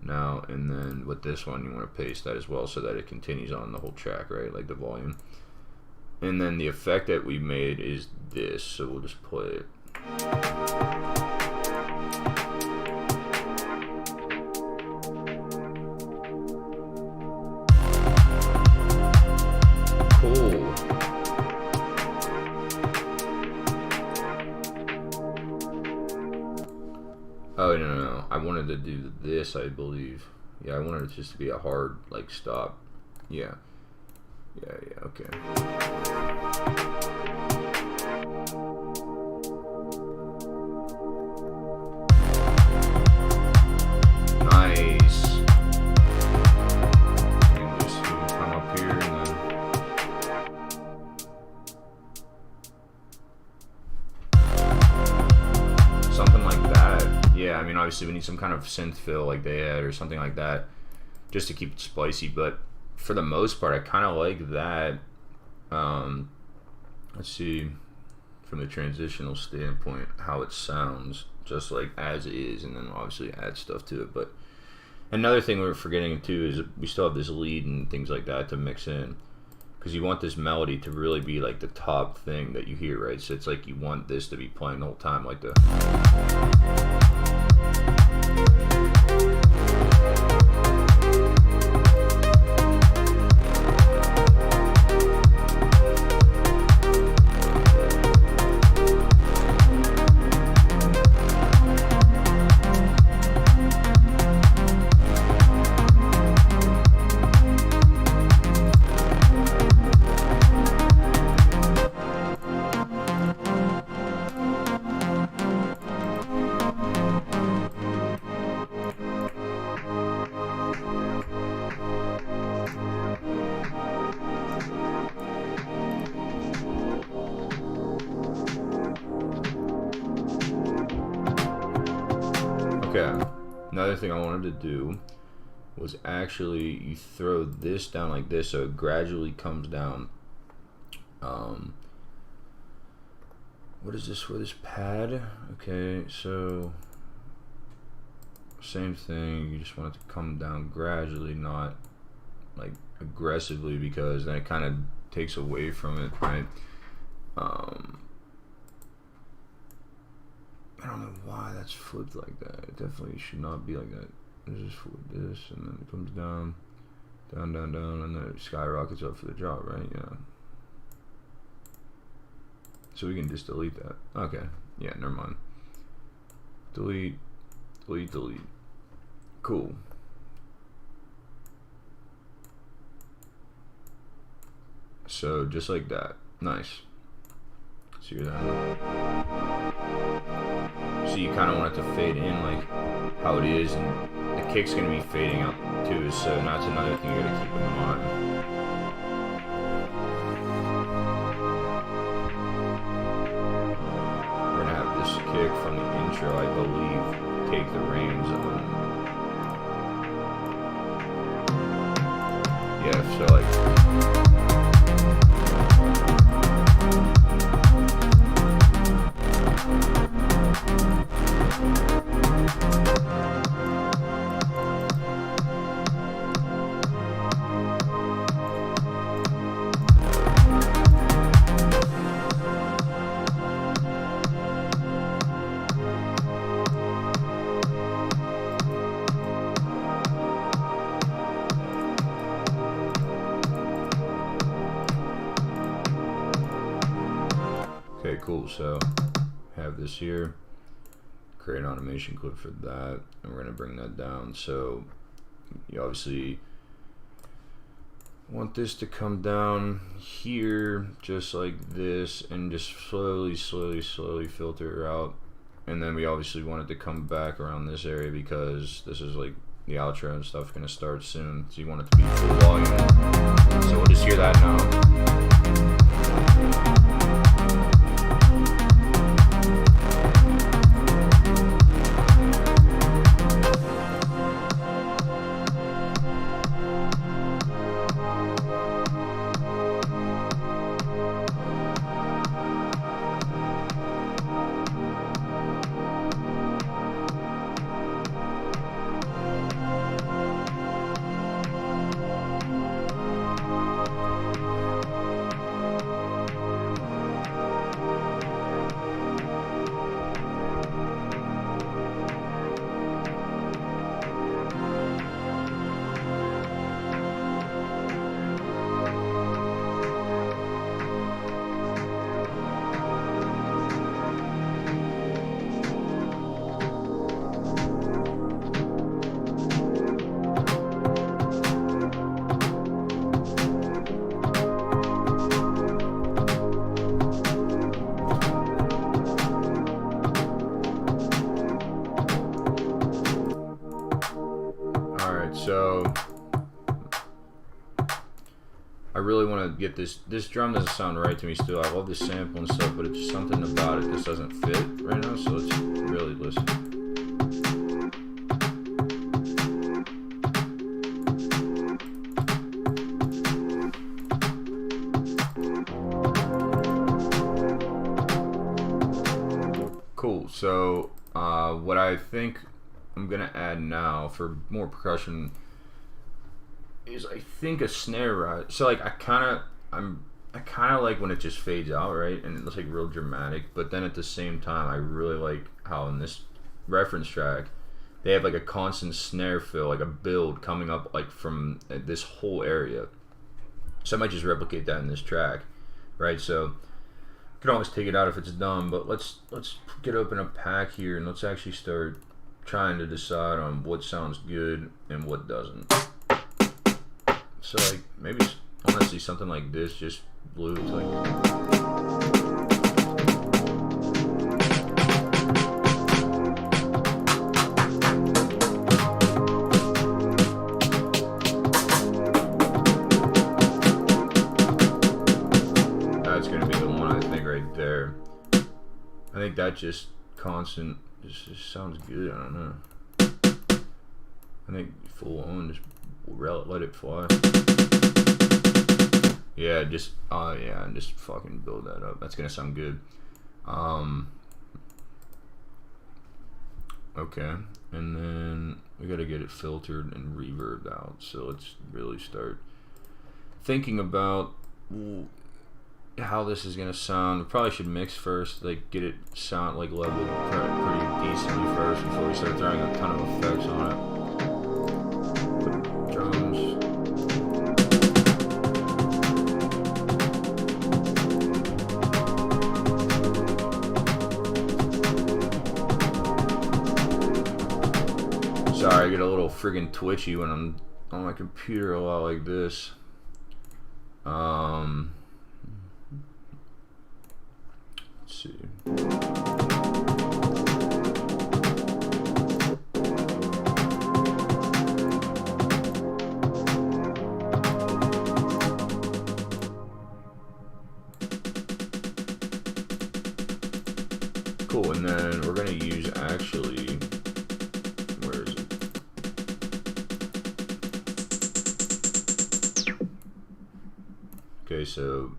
now, and then with this one, you want to paste that as well so that it continues on the whole track, right, like the volume. And then the effect that we made is this, so we'll just play it. Oh, no, I wanted to do this, I believe. Yeah, I wanted it just to be a hard, like, stop. Yeah. Yeah, okay. Nice. And just come up here and then... something like that. Yeah, I mean, obviously we need some kind of synth fill like they had or something like that just to keep it spicy, but for the most part I kind of like that. Let's see, from the transitional standpoint, how it sounds just like as is, and then obviously add stuff to it. But another thing we're forgetting too is we still have this lead and things like that to mix in, because you want this melody to really be like the top thing that you hear, right? So it's like you want this to be playing the whole time, like the... Okay, another thing I wanted to do was actually you throw this down like this so it gradually comes down. What is this for this pad? Okay, so same thing, you just want it to come down gradually, not like aggressively, because then it kind of takes away from it, right? I don't know why that's flipped like that. It definitely should not be like that. It's just flip this, and then it comes down, down, down, down, and then it skyrockets up for the drop, right? Yeah. So we can just delete that. Okay. Yeah, never mind. Delete, delete, delete. Cool. So just like that. Nice. See that? So you kind of want it to fade in like how it is, and the kick's gonna be fading out too, so that's another thing you gotta keep in mind. We're gonna have this kick from the intro, I believe, take the reins of them. Yeah, so like... Cool, so have this here, create an automation clip for that, and we're gonna bring that down. So you obviously want this to come down here just like this, and just slowly filter out. And then we obviously want it to come back around this area because this is like the outro and stuff gonna start soon, so you want it to be full volume. So we'll just hear that now. So I really want to get this drum doesn't sound right to me still. I love the sample and stuff, but it's just something about it just doesn't fit right now, so let's really listen. Cool, so what I think I'm gonna add now for more percussion is I think a snare rise. So like I kind of like when it just fades out, right, and it looks like real dramatic. But then at the same time, I really like how in this reference track they have like a constant snare fill, like a build coming up like from this whole area. So I might just replicate that in this track, right? So you can always take it out if it's done, but let's open a pack here and let's actually start trying to decide on what sounds good and what doesn't. So like maybe honestly something like this, just blues like. That's gonna be the one I think right there. I think that just constant just sounds good. I don't know. I think full on just let it fly. Yeah, just yeah, and just fucking build that up. That's gonna sound good. Okay, and then we gotta get it filtered and reverbed out. So let's really start thinking about how this is gonna sound. We probably should mix first, like get it sound like leveled pretty decently first before we start throwing a ton of effects on it. Drums. Sorry, I get a little friggin' twitchy when I'm on my computer a lot like this. Let's see. Cool, and then we're gonna use actually, where is it? Okay, so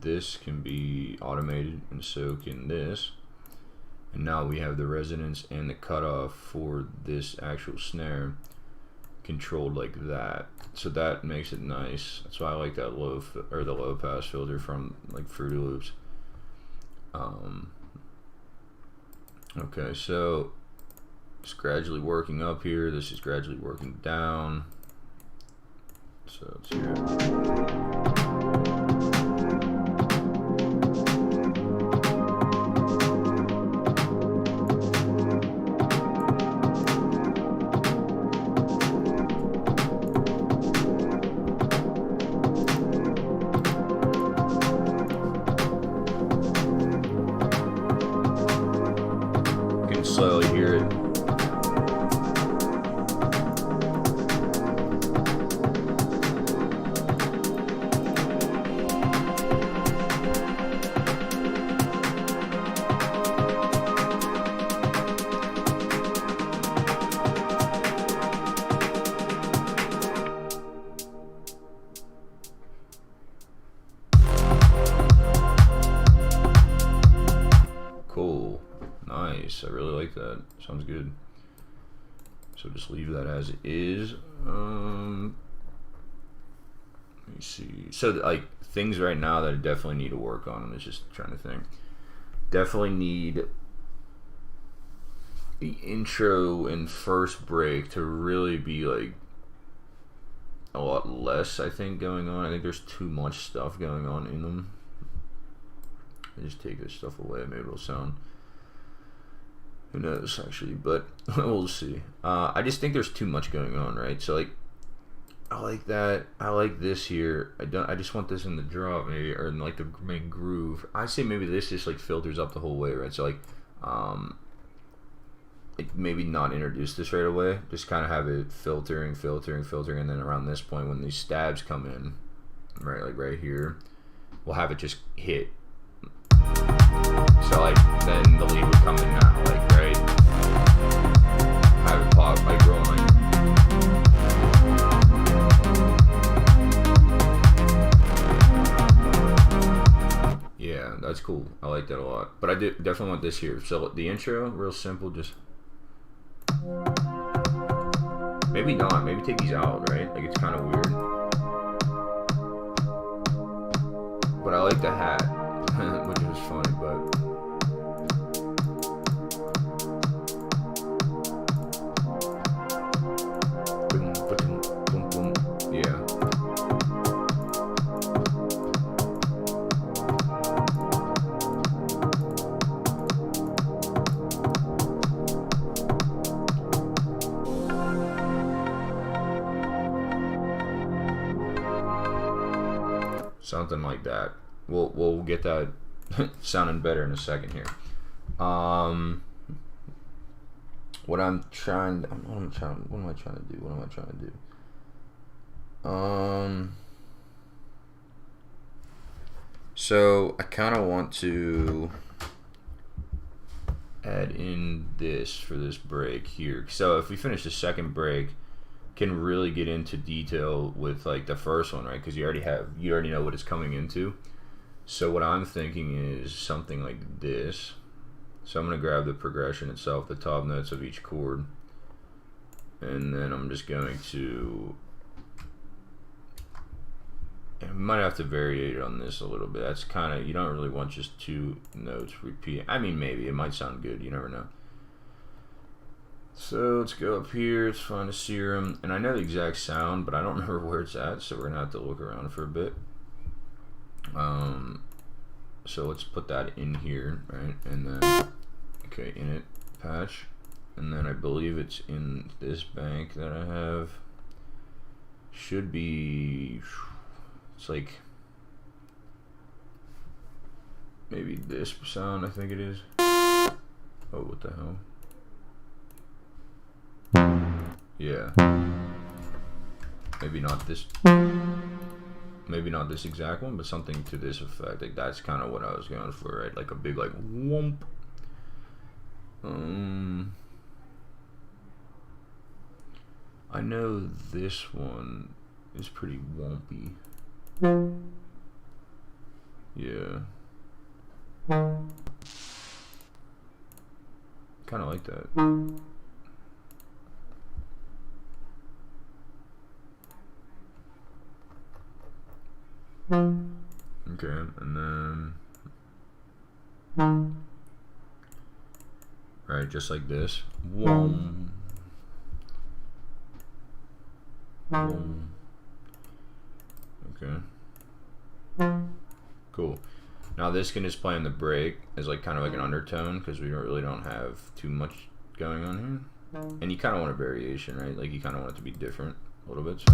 this can be automated and so can this, and now we have the resonance and the cutoff for this actual snare controlled like that, so that makes it nice. That's why I like that low pass filter from like Fruity Loops. Okay, so it's gradually working up here, this is gradually working down, so let's hear it. I really like that. Sounds good. So just leave that as is. Let me see. So like things right now that I definitely need to work on. I'm just trying to think. Definitely need the intro and first break to really be like a lot less, I think, going on. I think there's too much stuff going on in them. I just take this stuff away. Maybe it'll sound, who knows, actually, but we'll see. I just think there's too much going on, right? So like, I like that. I like this here. I just want this in the drop, maybe, or in like the main groove. I say maybe this just like filters up the whole way, right? So like, maybe not introduce this right away. Just kind of have it filtering, and then around this point when these stabs come in, right, like right here, we'll have it just hit. So like then the lead would come in now, like right, have it pop, like rolling. Yeah, that's cool. I like that a lot. But I definitely want this here. So the intro, real simple, just maybe not. Maybe take these out, right? Like it's kind of weird. But I like the hat, which is funny. But boom, boom, boom, boom. Yeah. Something like that. We'll get that sounding better in a second here. What am I trying to do? So I kind of want to add in this for this break here. So if we finish the second break, can really get into detail with like the first one, right? Because you already know what it's coming into. So what I'm thinking is something like this. So I'm gonna grab the progression itself, the top notes of each chord, and then I'm just going to, I might have to vary it on this a little bit. That's kind of, you don't really want just two notes repeating. I mean, maybe it might sound good, you never know. So let's go up here, let's find a serum, and I know the exact sound, but I don't remember where it's at, so we're gonna have to look around for a bit. So let's put that in here, right, and then, okay, init patch, and then I believe it's in this bank that I have. Should be, it's like, maybe this sound, I think it is. Oh, what the hell? Yeah. Maybe not this exact one, but something to this effect. Like that's kind of what I was going for, right? Like a big like whoomp. I know this one is pretty wompy. Yeah. Kind of like that. Okay, and then right, just like this. Whoom. Whoom. Okay. Cool. Now this can just play on the break as like kind of like an undertone because we really don't have too much going on here. And you kind of want a variation, right? Like you kind of want it to be different a little bit. So.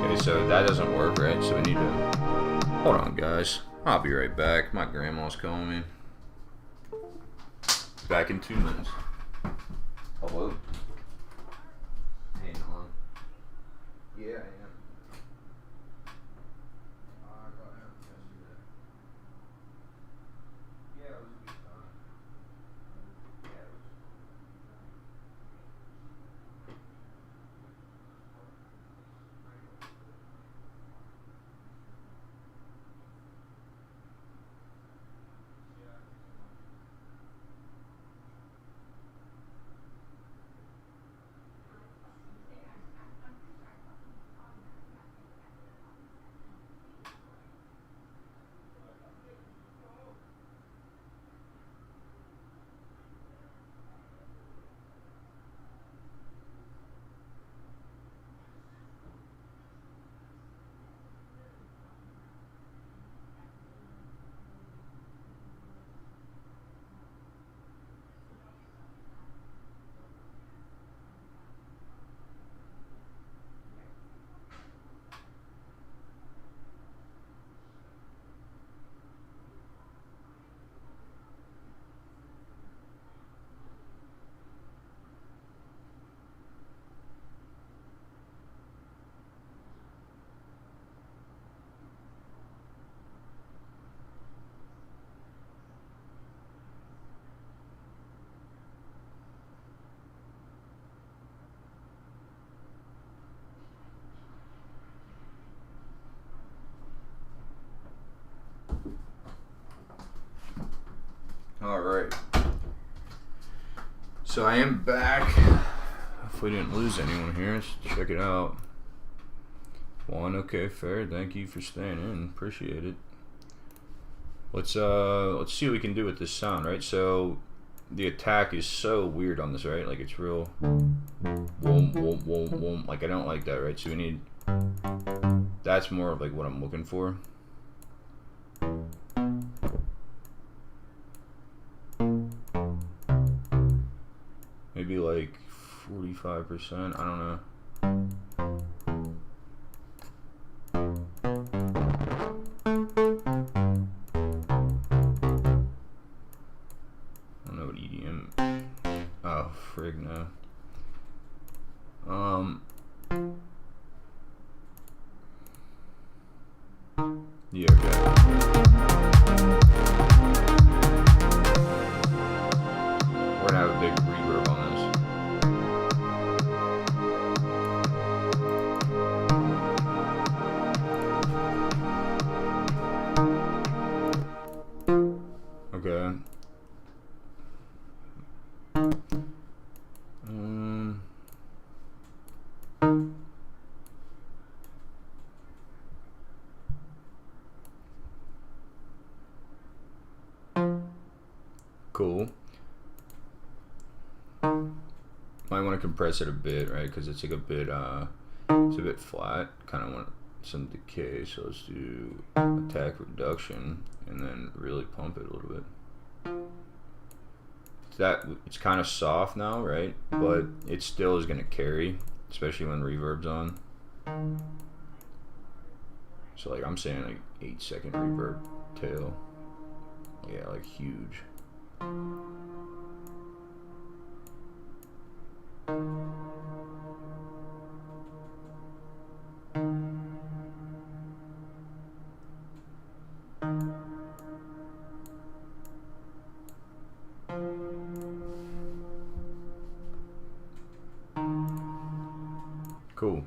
Okay, so that doesn't work, right? So we need to, hold on guys, I'll be right back. My grandma's calling me. Back in 2 minutes. Hello? Hang on. Yeah, I am. I got out yesterday. Yeah, it was a good time. So I am back. If we didn't lose anyone here, let's check it out. One, okay, fair. Thank you for staying in. Appreciate it. Let's see what we can do with this sound, right? So the attack is so weird on this, right? Like it's real whoom, whoom, whoom, whoom. Like I don't like that, right? So we need, that's more of like what I'm looking for. Maybe like 45%, I don't know. I don't know what EDM, oh frig no. Yeah, okay. We're gonna have a big reverb on this. Okay. Cool. Might want to compress it a bit, right? Because it's like a bit, it's a bit flat. Kind of want some decay, so let's do attack reduction and then really pump it a little bit. It's kind of soft now, right? But it still is gonna carry, especially when reverb's on. So like I'm saying, like 8-second reverb tail. Yeah, like huge. Cool.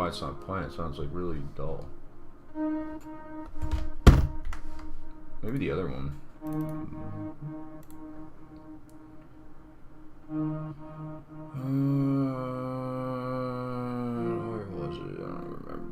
It's not playing, it sounds like really dull. Maybe the other one. Where was it? I don't remember.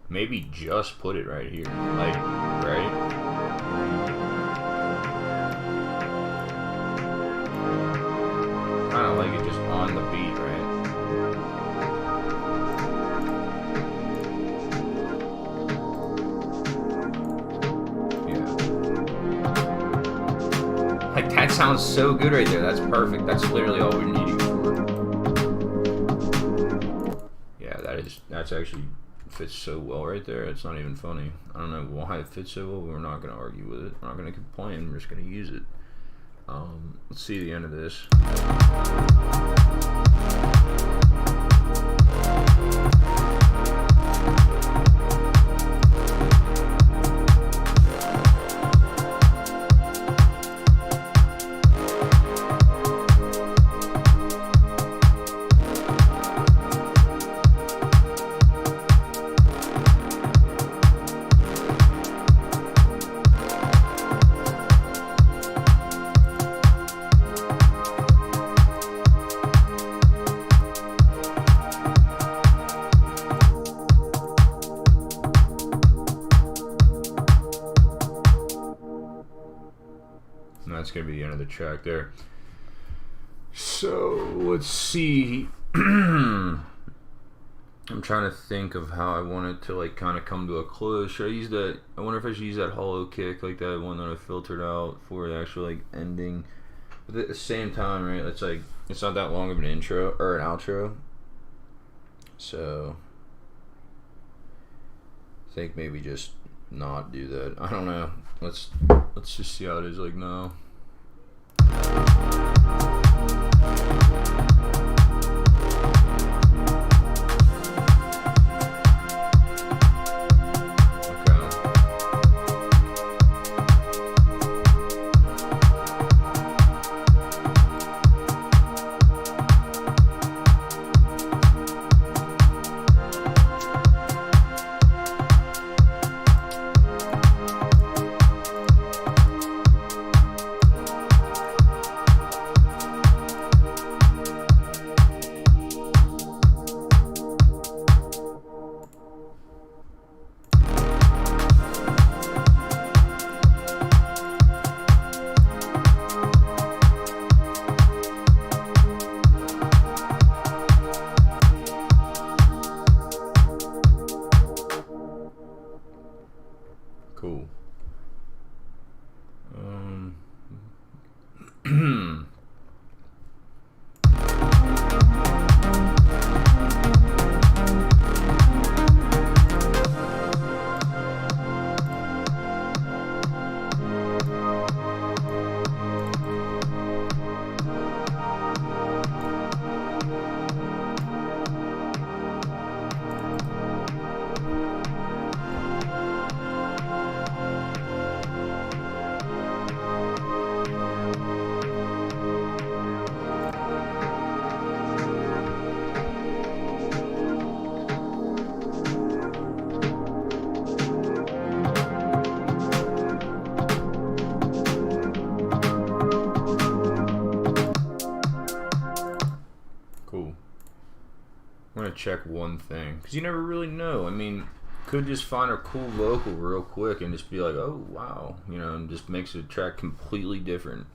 Maybe just put it right here, like, right? Kind of like it just on the beat, right? Yeah. Like, that sounds so good right there. That's perfect. That's literally all we're needing for. Yeah, that's actually fits so well right there. It's not even funny. I don't know why it fits so well, but we're not going to argue with it. We're not going to complain. We're just going to use it. Let's see the end of this. that's gonna be the end of the track there. So let's see. I'm trying to think of how I want it to like kind of come to a close. Should I use that? I wonder if I should use that hollow kick, like that one that I filtered out for the actual like ending. But at the same time, right? It's like it's not that long of an intro or an outro. So I think maybe just not do that. I don't know. Let's just see how it is like now. Cool. I'm gonna check one thing because you never really know. I mean, could just find a cool vocal real quick and just be like, oh wow, you know, and just makes the track completely different.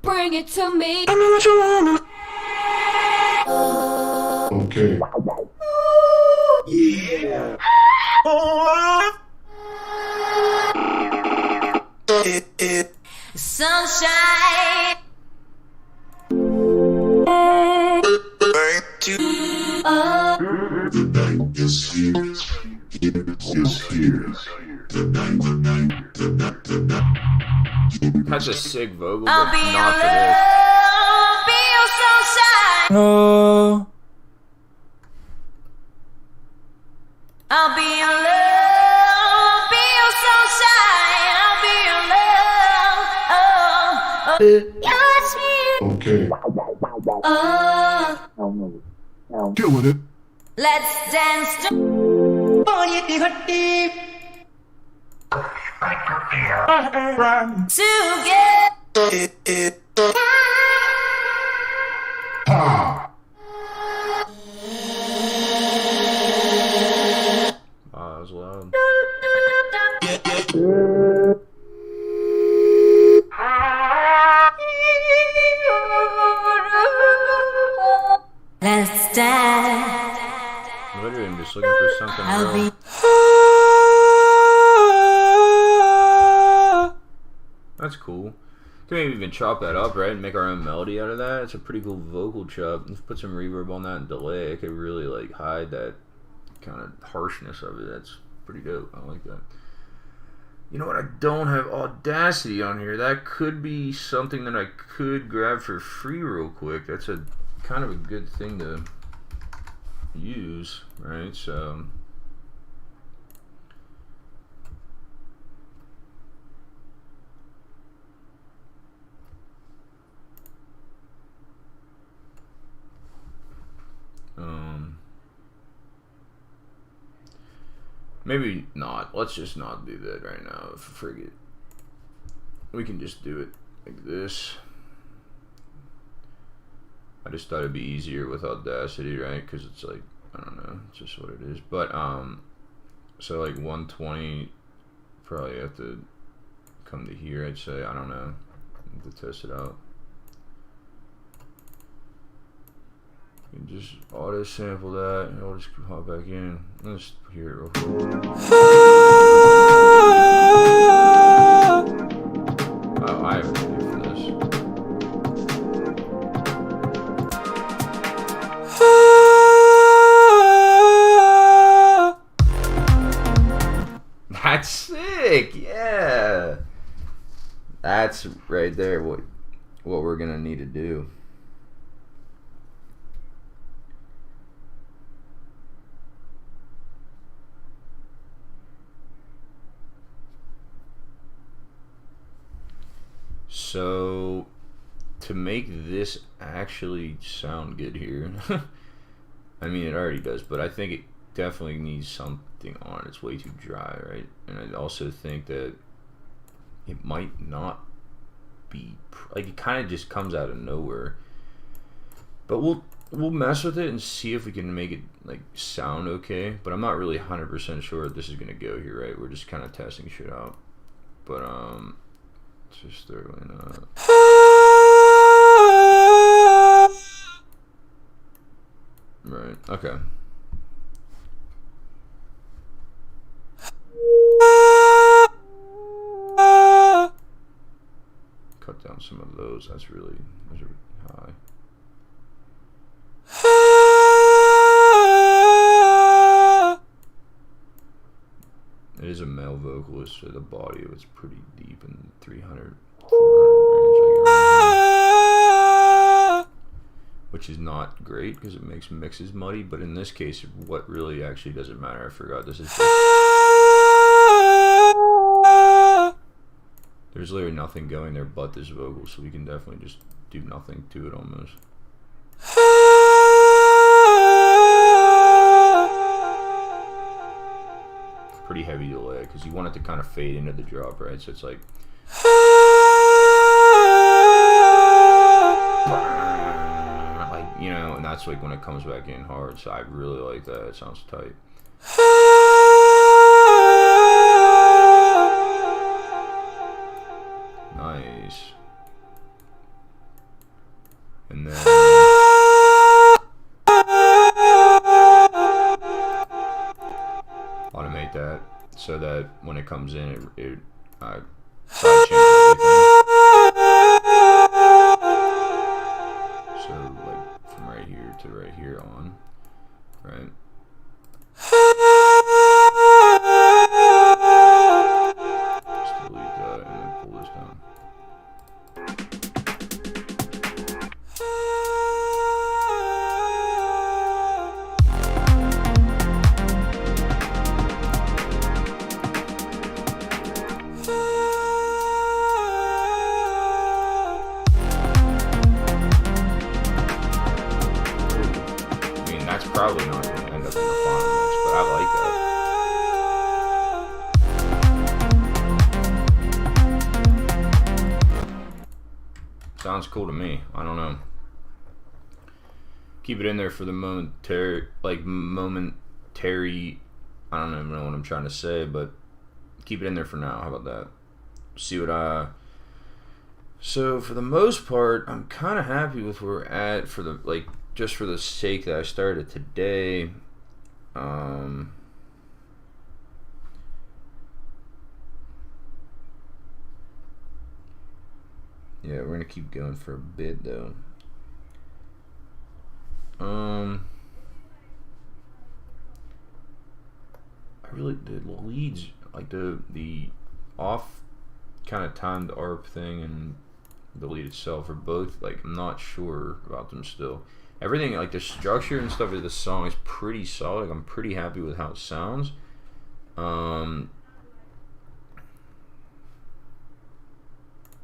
Bring it to me. I know what you want. Okay. Yeah. Sunshine. The night is here. It is here. That's a sick vocal, I'll but be your not for love, this. be your sunshine. Oh. I'll be your love, be your sunshine. I'll be your love. Oh, yes, me. Okay. Oh, Killing it. let's dance to. Together. Ha. That was loud. Let's dance. Literally, I'm just looking for something I'll real. be. That's cool. Can maybe even chop that up, right, and make our own melody out of that? It's a pretty cool vocal chop. Let's put some reverb on that and delay. I could really like hide that kind of harshness of it. That's pretty dope. I like that. You know what? I don't have Audacity on here. That could be something that I could grab for free real quick. That's a kind of a good thing to use, right? So maybe not. Let's just not do that right now. Forget. We can just do it like this. I just thought it'd be easier with Audacity, right? Because it's like I don't know, it's just what it is. But so like 120, probably have to come to here. I'd say, I don't know, to test it out. You can just auto sample that, and I'll just hop back in. Let's hear it real quick. Oh, I have an idea for this. That's sick, yeah. That's right there what we're gonna need to do. So to make this actually sound good here, I mean it already does, but I think it definitely needs something on it. It's way too dry, right? And I also think that it might not be like, it kind of just comes out of nowhere. But we'll mess with it and see if we can make it like sound okay. But I'm not really 100% sure this is gonna go here, right? We're just kind of testing shit out. But let's just throw in right. Okay. Cut down some of those. Those are really high. It is a male vocalist, so the body of it's pretty deep in 300, 400 range, which is not great because it makes mixes muddy. But in this case, what really actually doesn't matter. I forgot this is. There's literally nothing going there but this vocal, so we can definitely just do nothing to it almost. Pretty heavy delay because you want it to kind of fade into the drop, right? So it's like, you know, and that's like when it comes back in hard. So I really like that. It sounds tight. Nice. And then automate that so that when it comes in, it side changes everything. So like from right here to right here on, right? Just delete that and then pull this down. Probably not going to end up in the final mix, but I like that. Sounds cool to me. I don't know. Keep it in there for the momentary. I don't even know what I'm trying to say, but keep it in there for now. How about that? See what So for the most part, I'm kind of happy with where we're at for the just for the sake that I started today. Yeah, we're gonna keep going for a bit though. I really the leads, like the off kind of timed ARP thing and the lead itself are both like, I'm not sure about them still. Everything, like the structure and stuff of the song is pretty solid. Like, I'm pretty happy with how it sounds.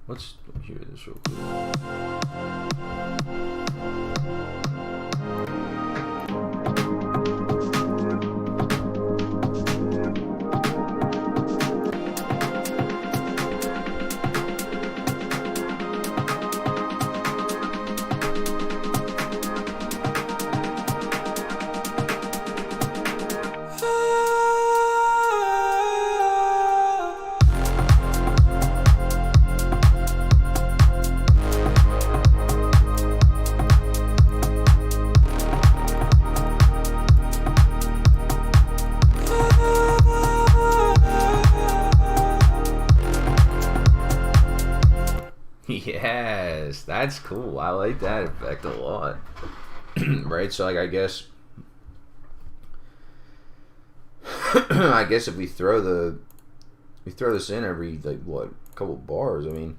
Let's hear this real quick. That's cool. I like that effect a lot. Right? So like I guess if we throw this in every like what couple bars, I mean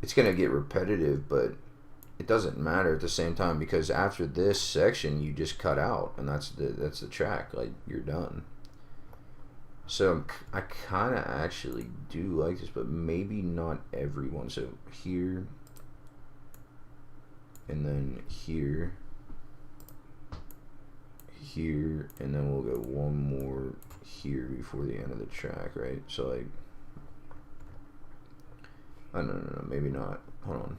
it's gonna get repetitive, but it doesn't matter at the same time because after this section you just cut out and that's the track, like you're done. So I kind of actually do like this, but maybe not everyone. So here and then here, and then we'll go one more here before the end of the track, right? So like, oh, no, maybe not. Hold on.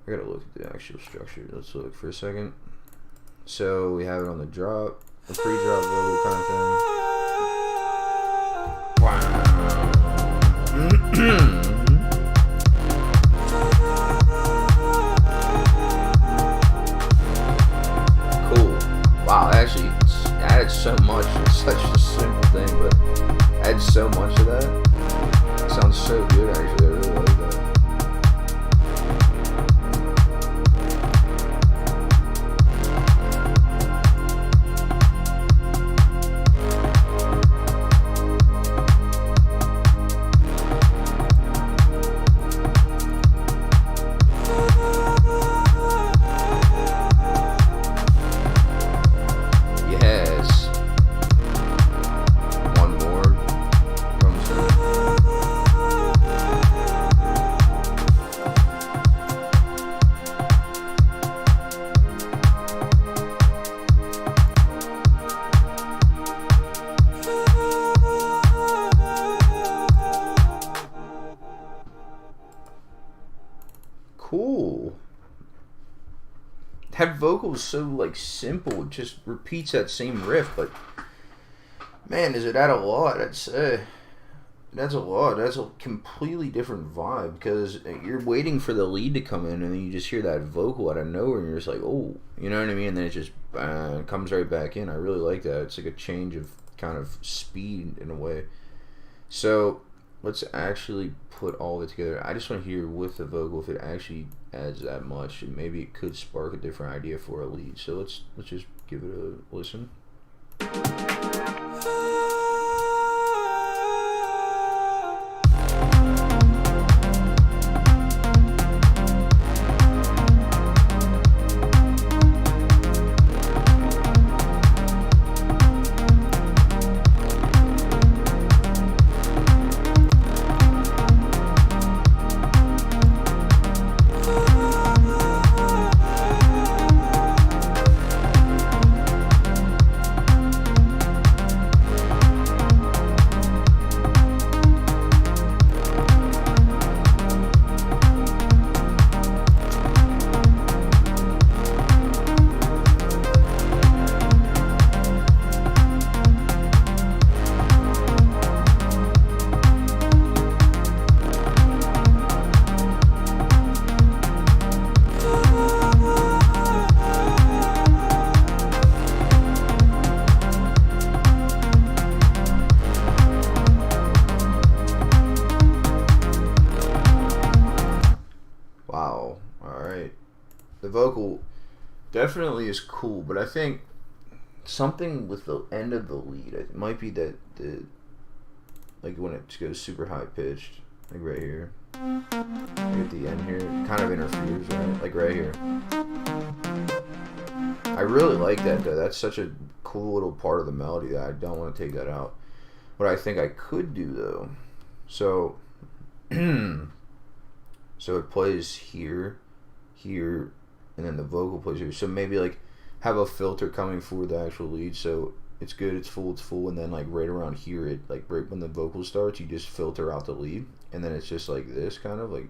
I gotta look at the actual structure. Let's look for a second. So we have it on the drop, the pre-drop vocal kind of thing. Wow. Cool. Wow, actually added so much. It's such a simple thing, but adds so much of that. It sounds so good, actually. I really like that. Cool. That vocal is so like simple. It just repeats that same riff, but man, does it add a lot? I'd say that's a lot. That's a completely different vibe because you're waiting for the lead to come in, and then you just hear that vocal out of nowhere, and you're just like, oh, you know what I mean? And then it just comes right back in. I really like that. It's like a change of kind of speed in a way. So let's actually put all of it together. I just want to hear with the vocal if it actually adds that much, and maybe it could spark a different idea for a lead. So let's just give it a listen. The vocal definitely is cool, but I think something with the end of the lead, it might be that like when it goes super high pitched, like right here, like at the end here, it kind of interferes, right? Like right here. I really like that though. That's such a cool little part of the melody that I don't want to take that out. What I think I could do though, so so it plays here, and then the vocal plays here. So maybe like have a filter coming for the actual lead, so it's good, it's full, and then like right around here, it like right when the vocal starts, you just filter out the lead, and then it's just like this kind of like.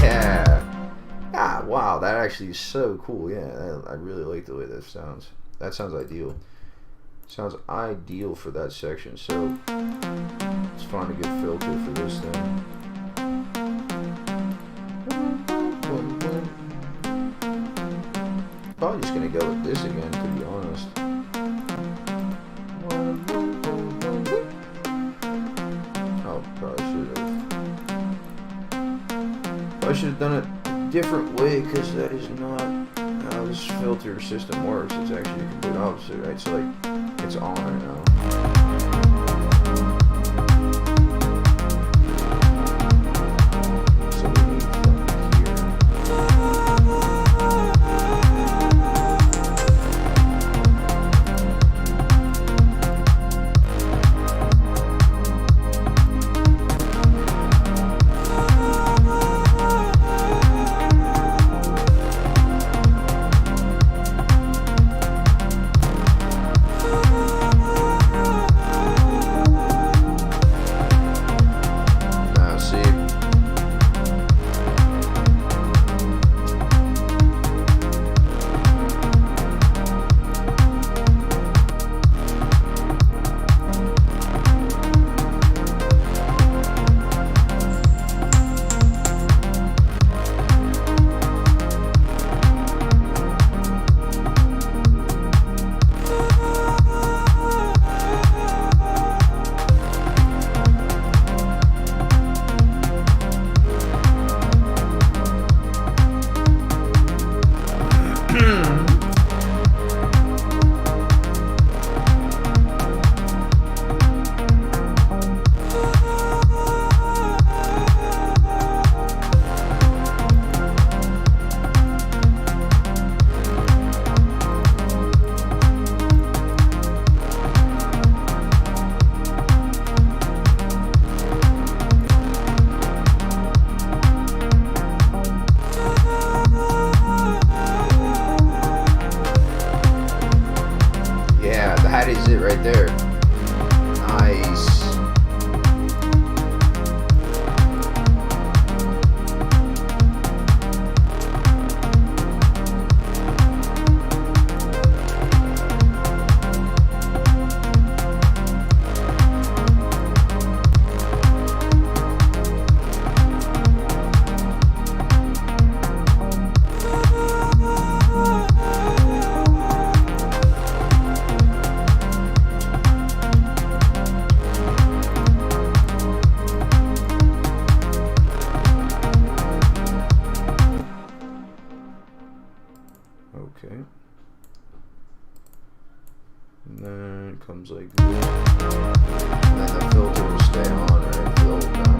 Yeah. Ah, wow, that actually is so cool. Yeah, I really like the way that sounds. That sounds ideal. Sounds ideal for that section. So let's find a good filter for this thing. Probably just gonna go with this again, to be honest. I should have done it a different way because that is not how this filter system works. It's actually the complete opposite, right? So like, it's on right now. So we need from here. That is it right there. Nice. Okay. And then it comes like this. And then the filter will stay on, right, for the whole time.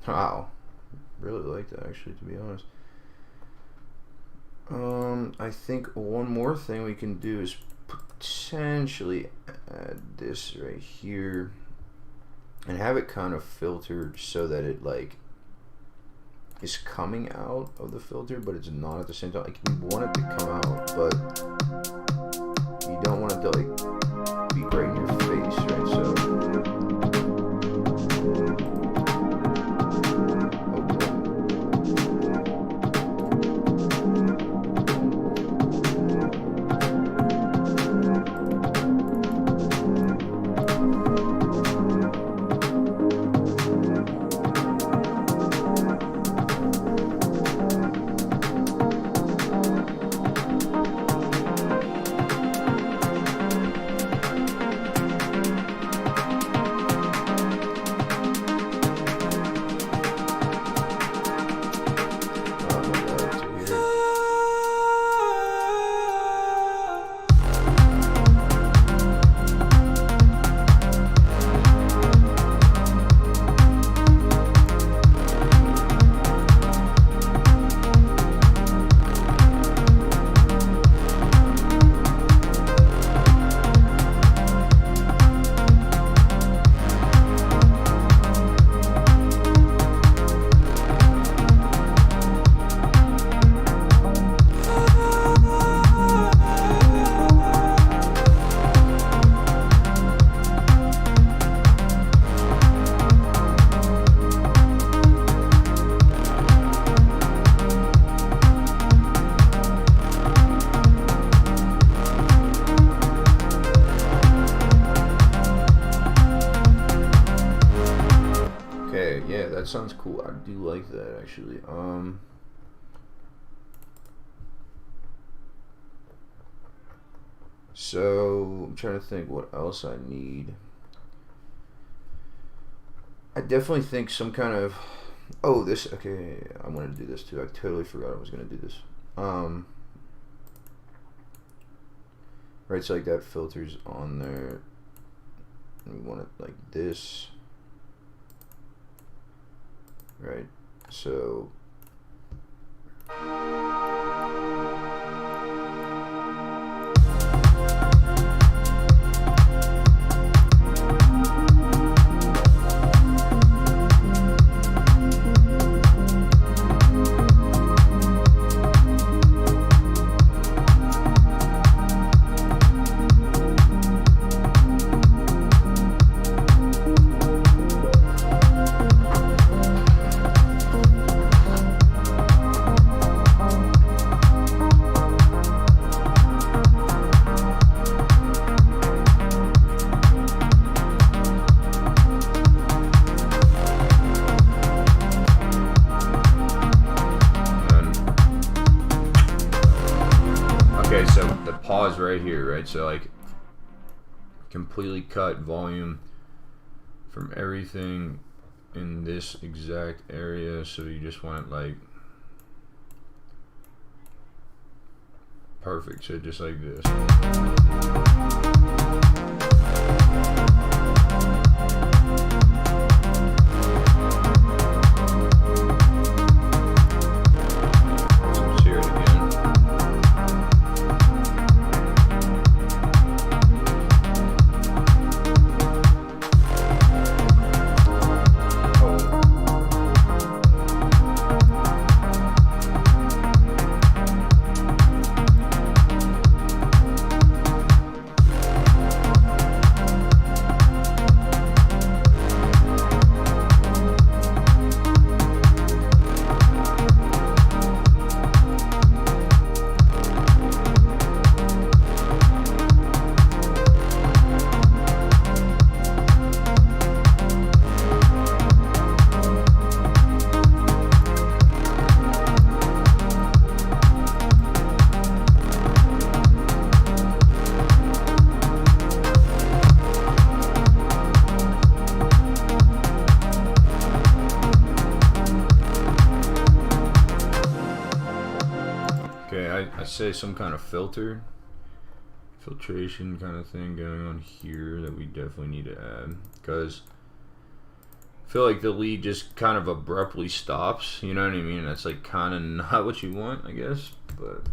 Wow, really like that actually, to be honest. I think one more thing we can do is potentially add this right here and have it kind of filtered so that it like is coming out of the filter, but it's not at the same time. Like, you want it to come out, but you don't want it to like be right in your face, right? So cool. I do like that actually. So I'm trying to think what else I need. I definitely think some kind of okay, I wanted to do this too. I totally forgot I was gonna do this. Right, so like that filter's on there. And we want it like this. Right, so pause right here, right? So like completely cut volume from everything in this exact area. So you just want it like perfect. So just like this. I say some kind of filtration kind of thing going on here that we definitely need to add, because I feel like the lead just kind of abruptly stops, you know what I mean? That's like kind of not what you want, I guess, but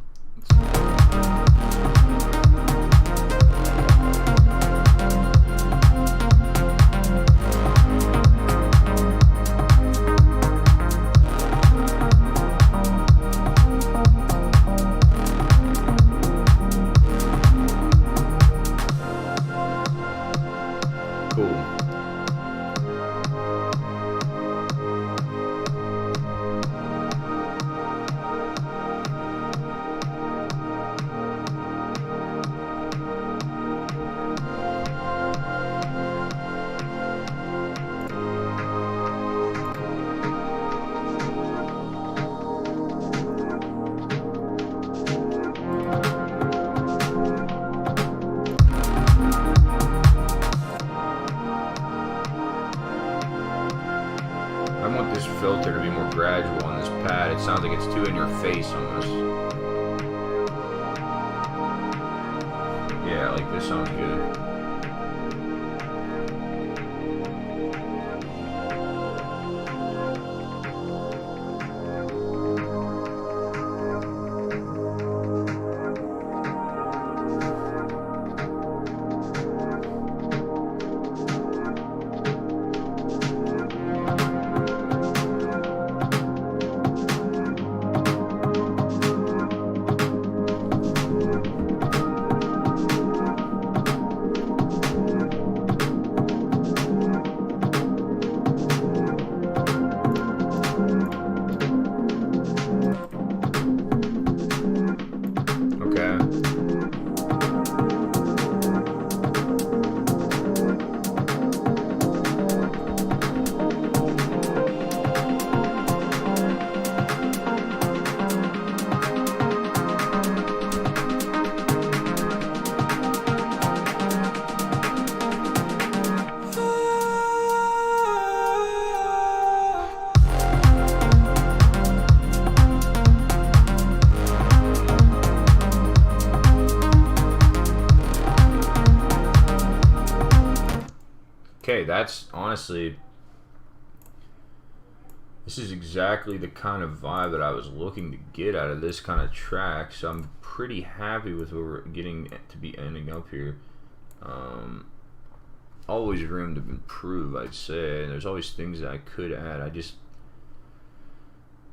filter to be more gradual on this pad. It sounds like it's too in your face almost. Yeah, like this sounds good. that's honestly, this is exactly the kind of vibe that I was looking to get out of this kind of track. So I'm pretty happy with where we're getting to be ending up here. Always room to improve, I'd say. And there's always things that I could add. I just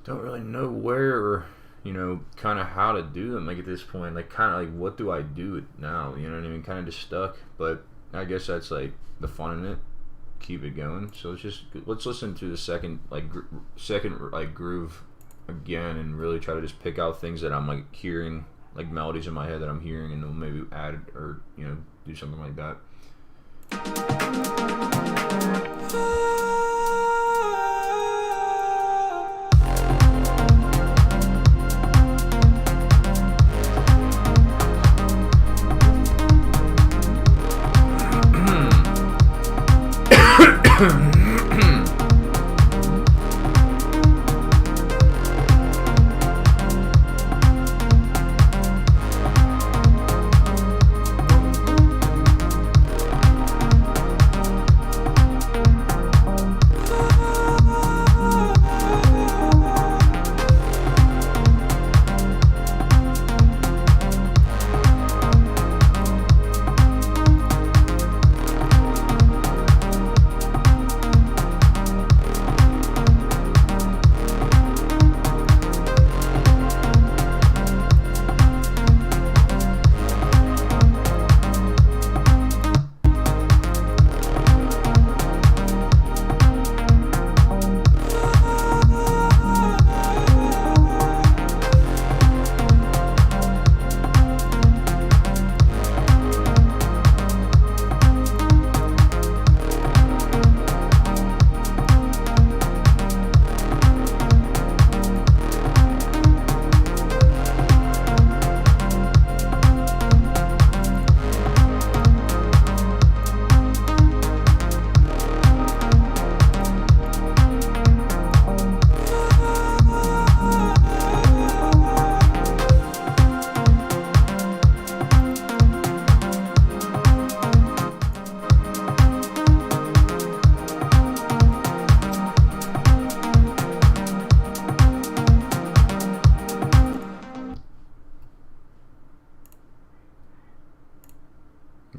don't really know where, or, you know, kind of how to do them. Like at this point, like kind of like what do I do now? You know what I mean? Kind of just stuck. But I guess that's like the fun in it. Keep it going. So let's listen to the second groove again, and really try to just pick out things that I'm like hearing, like melodies in my head that I'm hearing, and then maybe add or, you know, do something like that.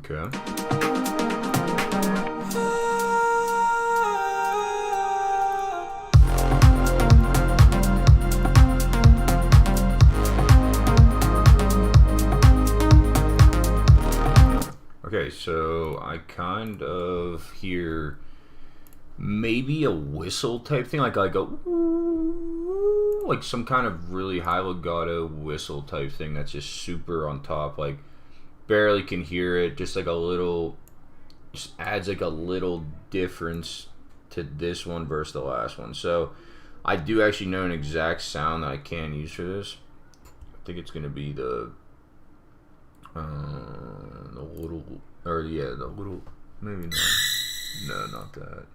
Okay. Okay, so I kind of hear maybe a whistle type thing, like a woo, like some kind of really high legato whistle type thing that's just super on top, like barely can hear it, just like a little, just adds like a little difference to this one versus the last one. So I do actually know an exact sound that I can use for this. I think it's gonna be the little, or yeah, the little, maybe not. No, not that.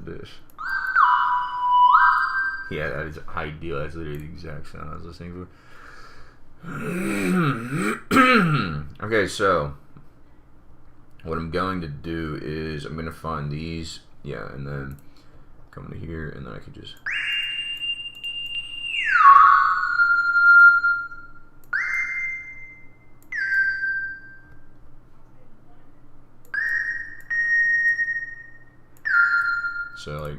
This. Yeah, that is ideal. That's literally the exact sound I was listening for. Okay, so what I'm going to do is I'm going to find these, yeah, and then come to here, and then I can just. So like.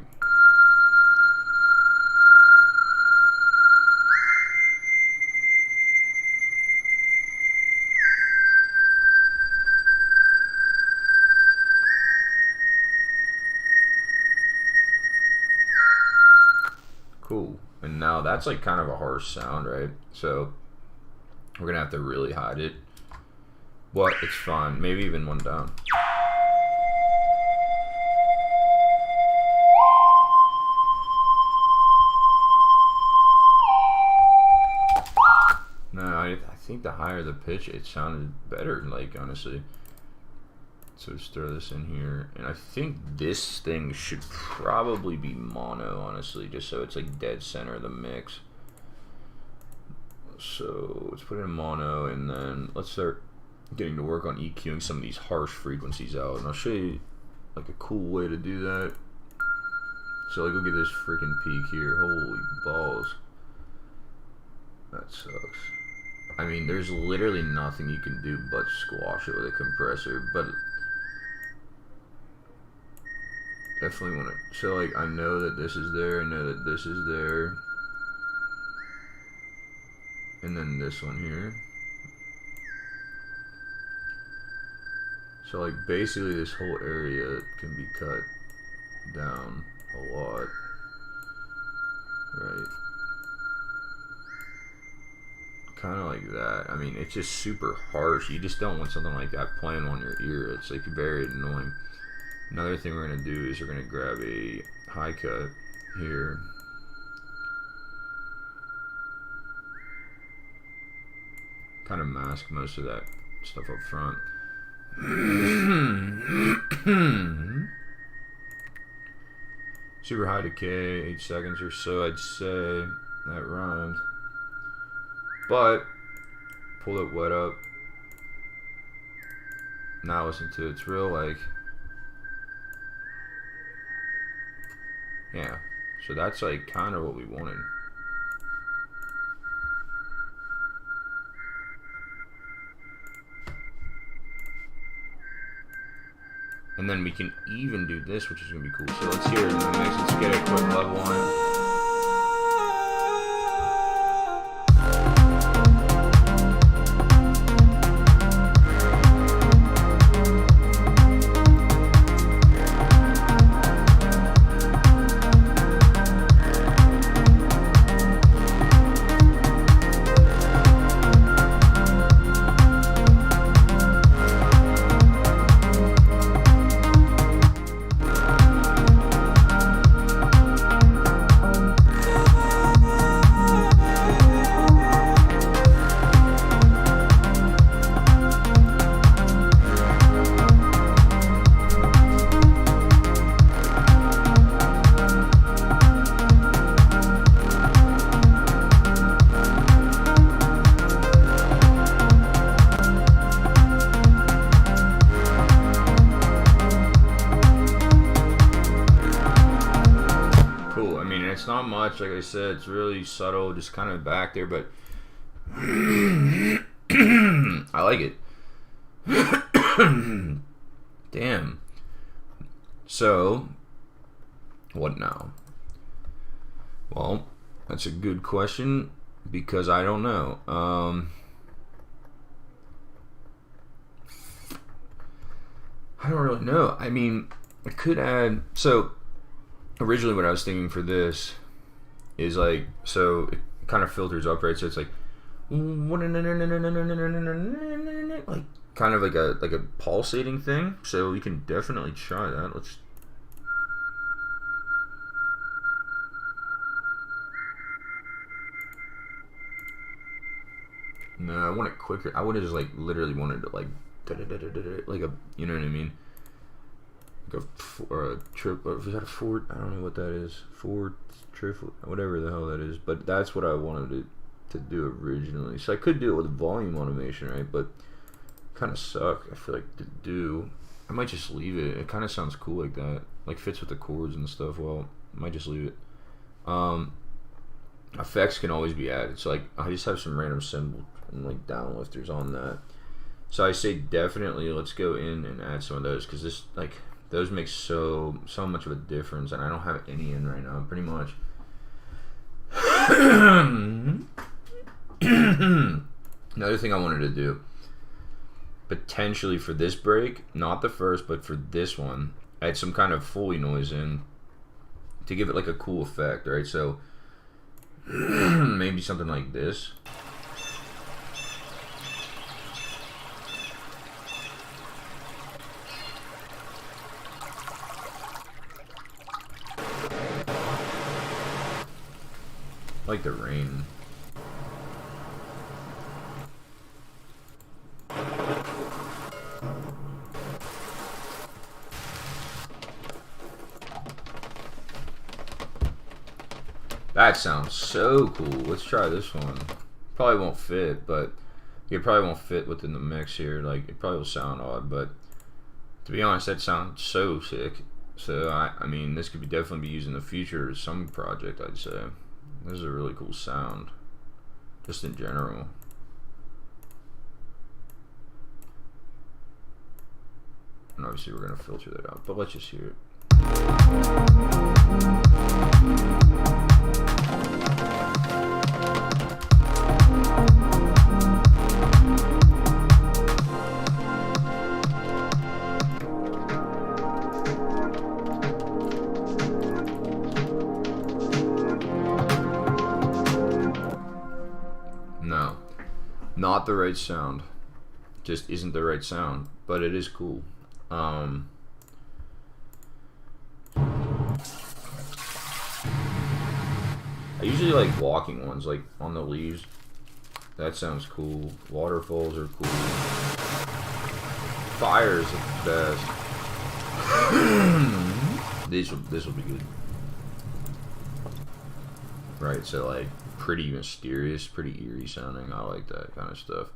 Cool. And now that's like kind of a harsh sound, right? So we're gonna have to really hide it. But it's fine. Maybe even one down. No, I think the higher the pitch, it sounded better, like, honestly. So let's throw this in here. And I think this thing should probably be mono, honestly, just so it's like dead center of the mix. So let's put it in mono, and then let's start getting to work on EQing some of these harsh frequencies out, and I'll show you like a cool way to do that. So like, look at this freaking peak here. Holy balls. That sucks. I mean, there's literally nothing you can do but squash it with a compressor, but definitely want to. So like, I know that this is there, I know that this is there, and then this one here. So like, basically this whole area can be cut down a lot, right? Kind of like that. I mean, it's just super harsh. You just don't want something like that playing on your ear. It's like very annoying. Another thing we're going to do is we're going to grab a high cut here. Kind of mask most of that stuff up front. Super high decay, 8 seconds or so, I'd say. That rhymed. But, pull it wet up. Now listen to it. It's real like, yeah. So that's like kind of what we wanted. And then we can even do this, which is going to be cool. So let's hear it in the mix. Let's get a quick level on it. It's not much, like I said, it's really subtle, just kind of back there, but I like it. Damn. So, what now? Well, that's a good question, because I don't know. I don't really know. I mean, I could add, so originally what I was thinking for this is like, so it kind of filters up, right? So it's like kind of like a pulsating thing. So we can definitely try that. Let's no, I want it quicker. I would have just like literally wanted to like a, you know what I mean? Or a trip, or is that a Ford? I don't know what that is. Ford triple, whatever the hell that is. But that's what I wanted to do originally. So I could do it with volume automation, right? But kind of suck. I feel like to do. I might just leave it. It kind of sounds cool like that. Like fits with the chords and stuff. Well, I might just leave it. Effects can always be added. So like I just have some random cymbal and like downlifters on that. So I say definitely let's go in and add some of those, because this like. Those make so much of a difference, and I don't have any in right now, pretty much. Another thing I wanted to do, potentially for this break, not the first, but for this one, add some kind of Foley noise in to give it like a cool effect, right? So maybe something like this. Like the rain. That sounds so cool. Let's try this one. Probably won't fit, but It probably won't fit within the mix here. Like, it probably will sound odd, but to be honest, that sounds so sick. So I mean, this could be definitely be used in the future as some project. I'd say this is a really cool sound, just in general. And obviously, we're gonna filter that out, but let's just hear it. No, not the right sound. Just isn't the right sound, but it is cool. I usually like walking ones, like on the leaves. That sounds cool. Waterfalls are cool. Fires are the best. This will be good. Right, so like pretty mysterious, pretty eerie sounding. I like that kind of stuff.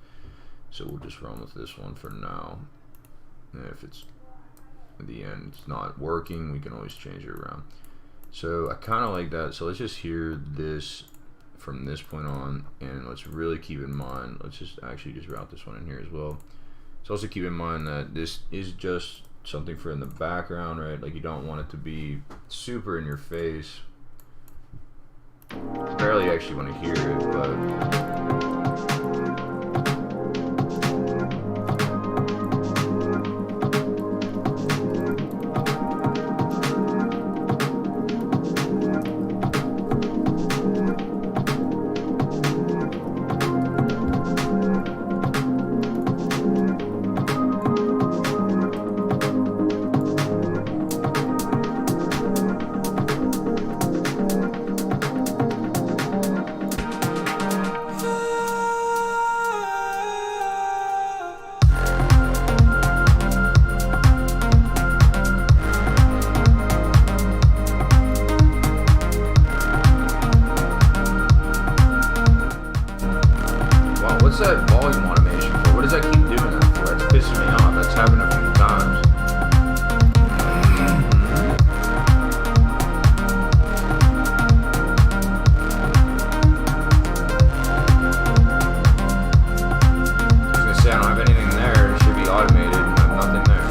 So we'll just run with this one for now. And if it's at the end it's not working, we can always change it around. So I kind of like that. So let's just hear this from this point on, and let's really keep in mind, let's just actually just route this one in here as well. So also keep in mind that this is just something for in the background, right? Like, you don't want it to be super in your face. Barely actually want to hear it, but what's that volume automation for? What does that keep doing that for? That's pissing me off. That's happened a few times. I was gonna say, I don't have anything there. It should be automated. I have nothing there.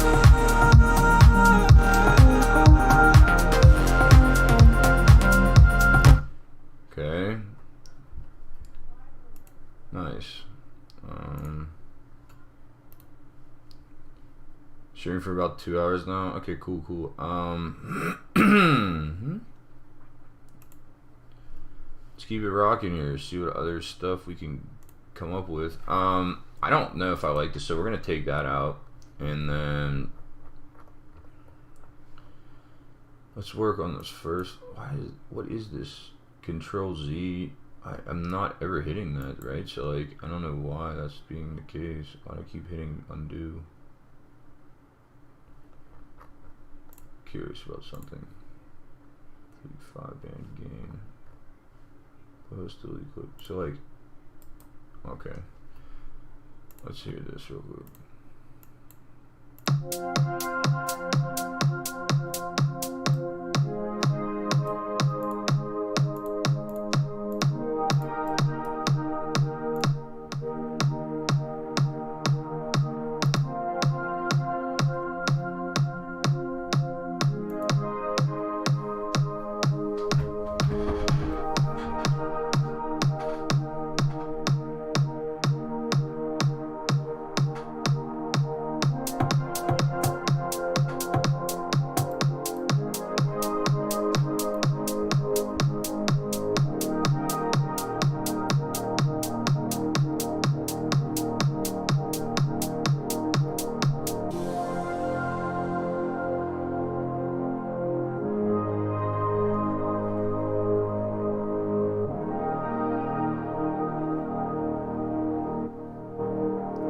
Okay. Nice. Streaming for about 2 hours now. Okay, cool. Let's keep it rocking here. See what other stuff we can come up with. I don't know if I like this, so we're gonna take that out, and then let's work on this first. What is this? Control Z. I'm not ever hitting that, right? So like, I don't know why that's being the case. Why do I keep hitting undo? Curious about something. 35 band gain. Post delete clip. So like, okay. Let's hear this real quick.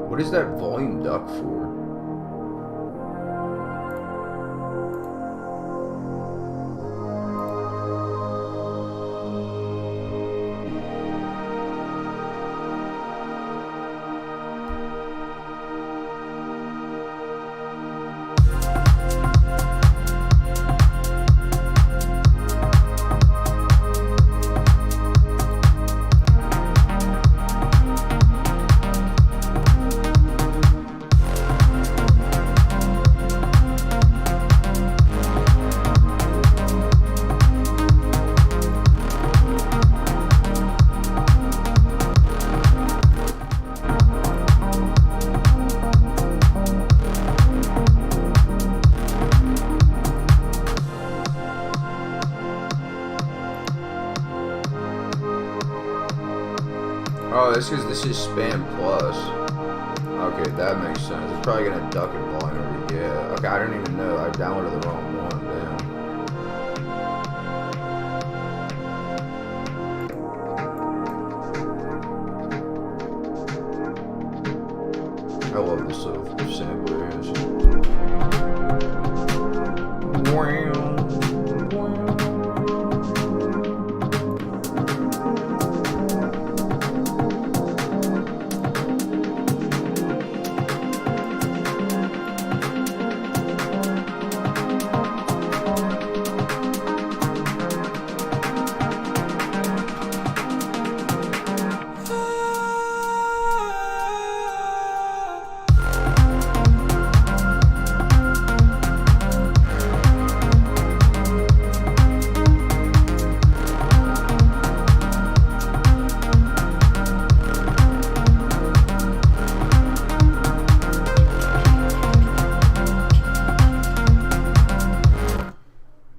What is that volume duck for? Oh, this is spam plus. Okay, that makes sense. It's probably gonna duck and blind. Yeah. Okay, I don't even know. I downloaded the wrong one. Damn. I love this little sampler.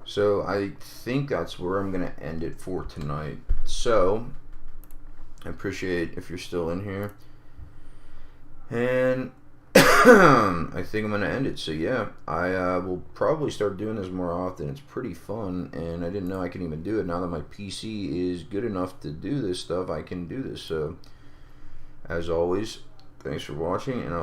So I think that's where I'm gonna end it for tonight. So I appreciate if you're still in here, and I think I'm gonna end it. So yeah, I will probably start doing this more often. It's pretty fun, and I didn't know I could even do it. Now that my PC is good enough to do this stuff, I can do this. So as always, thanks for watching, and I'll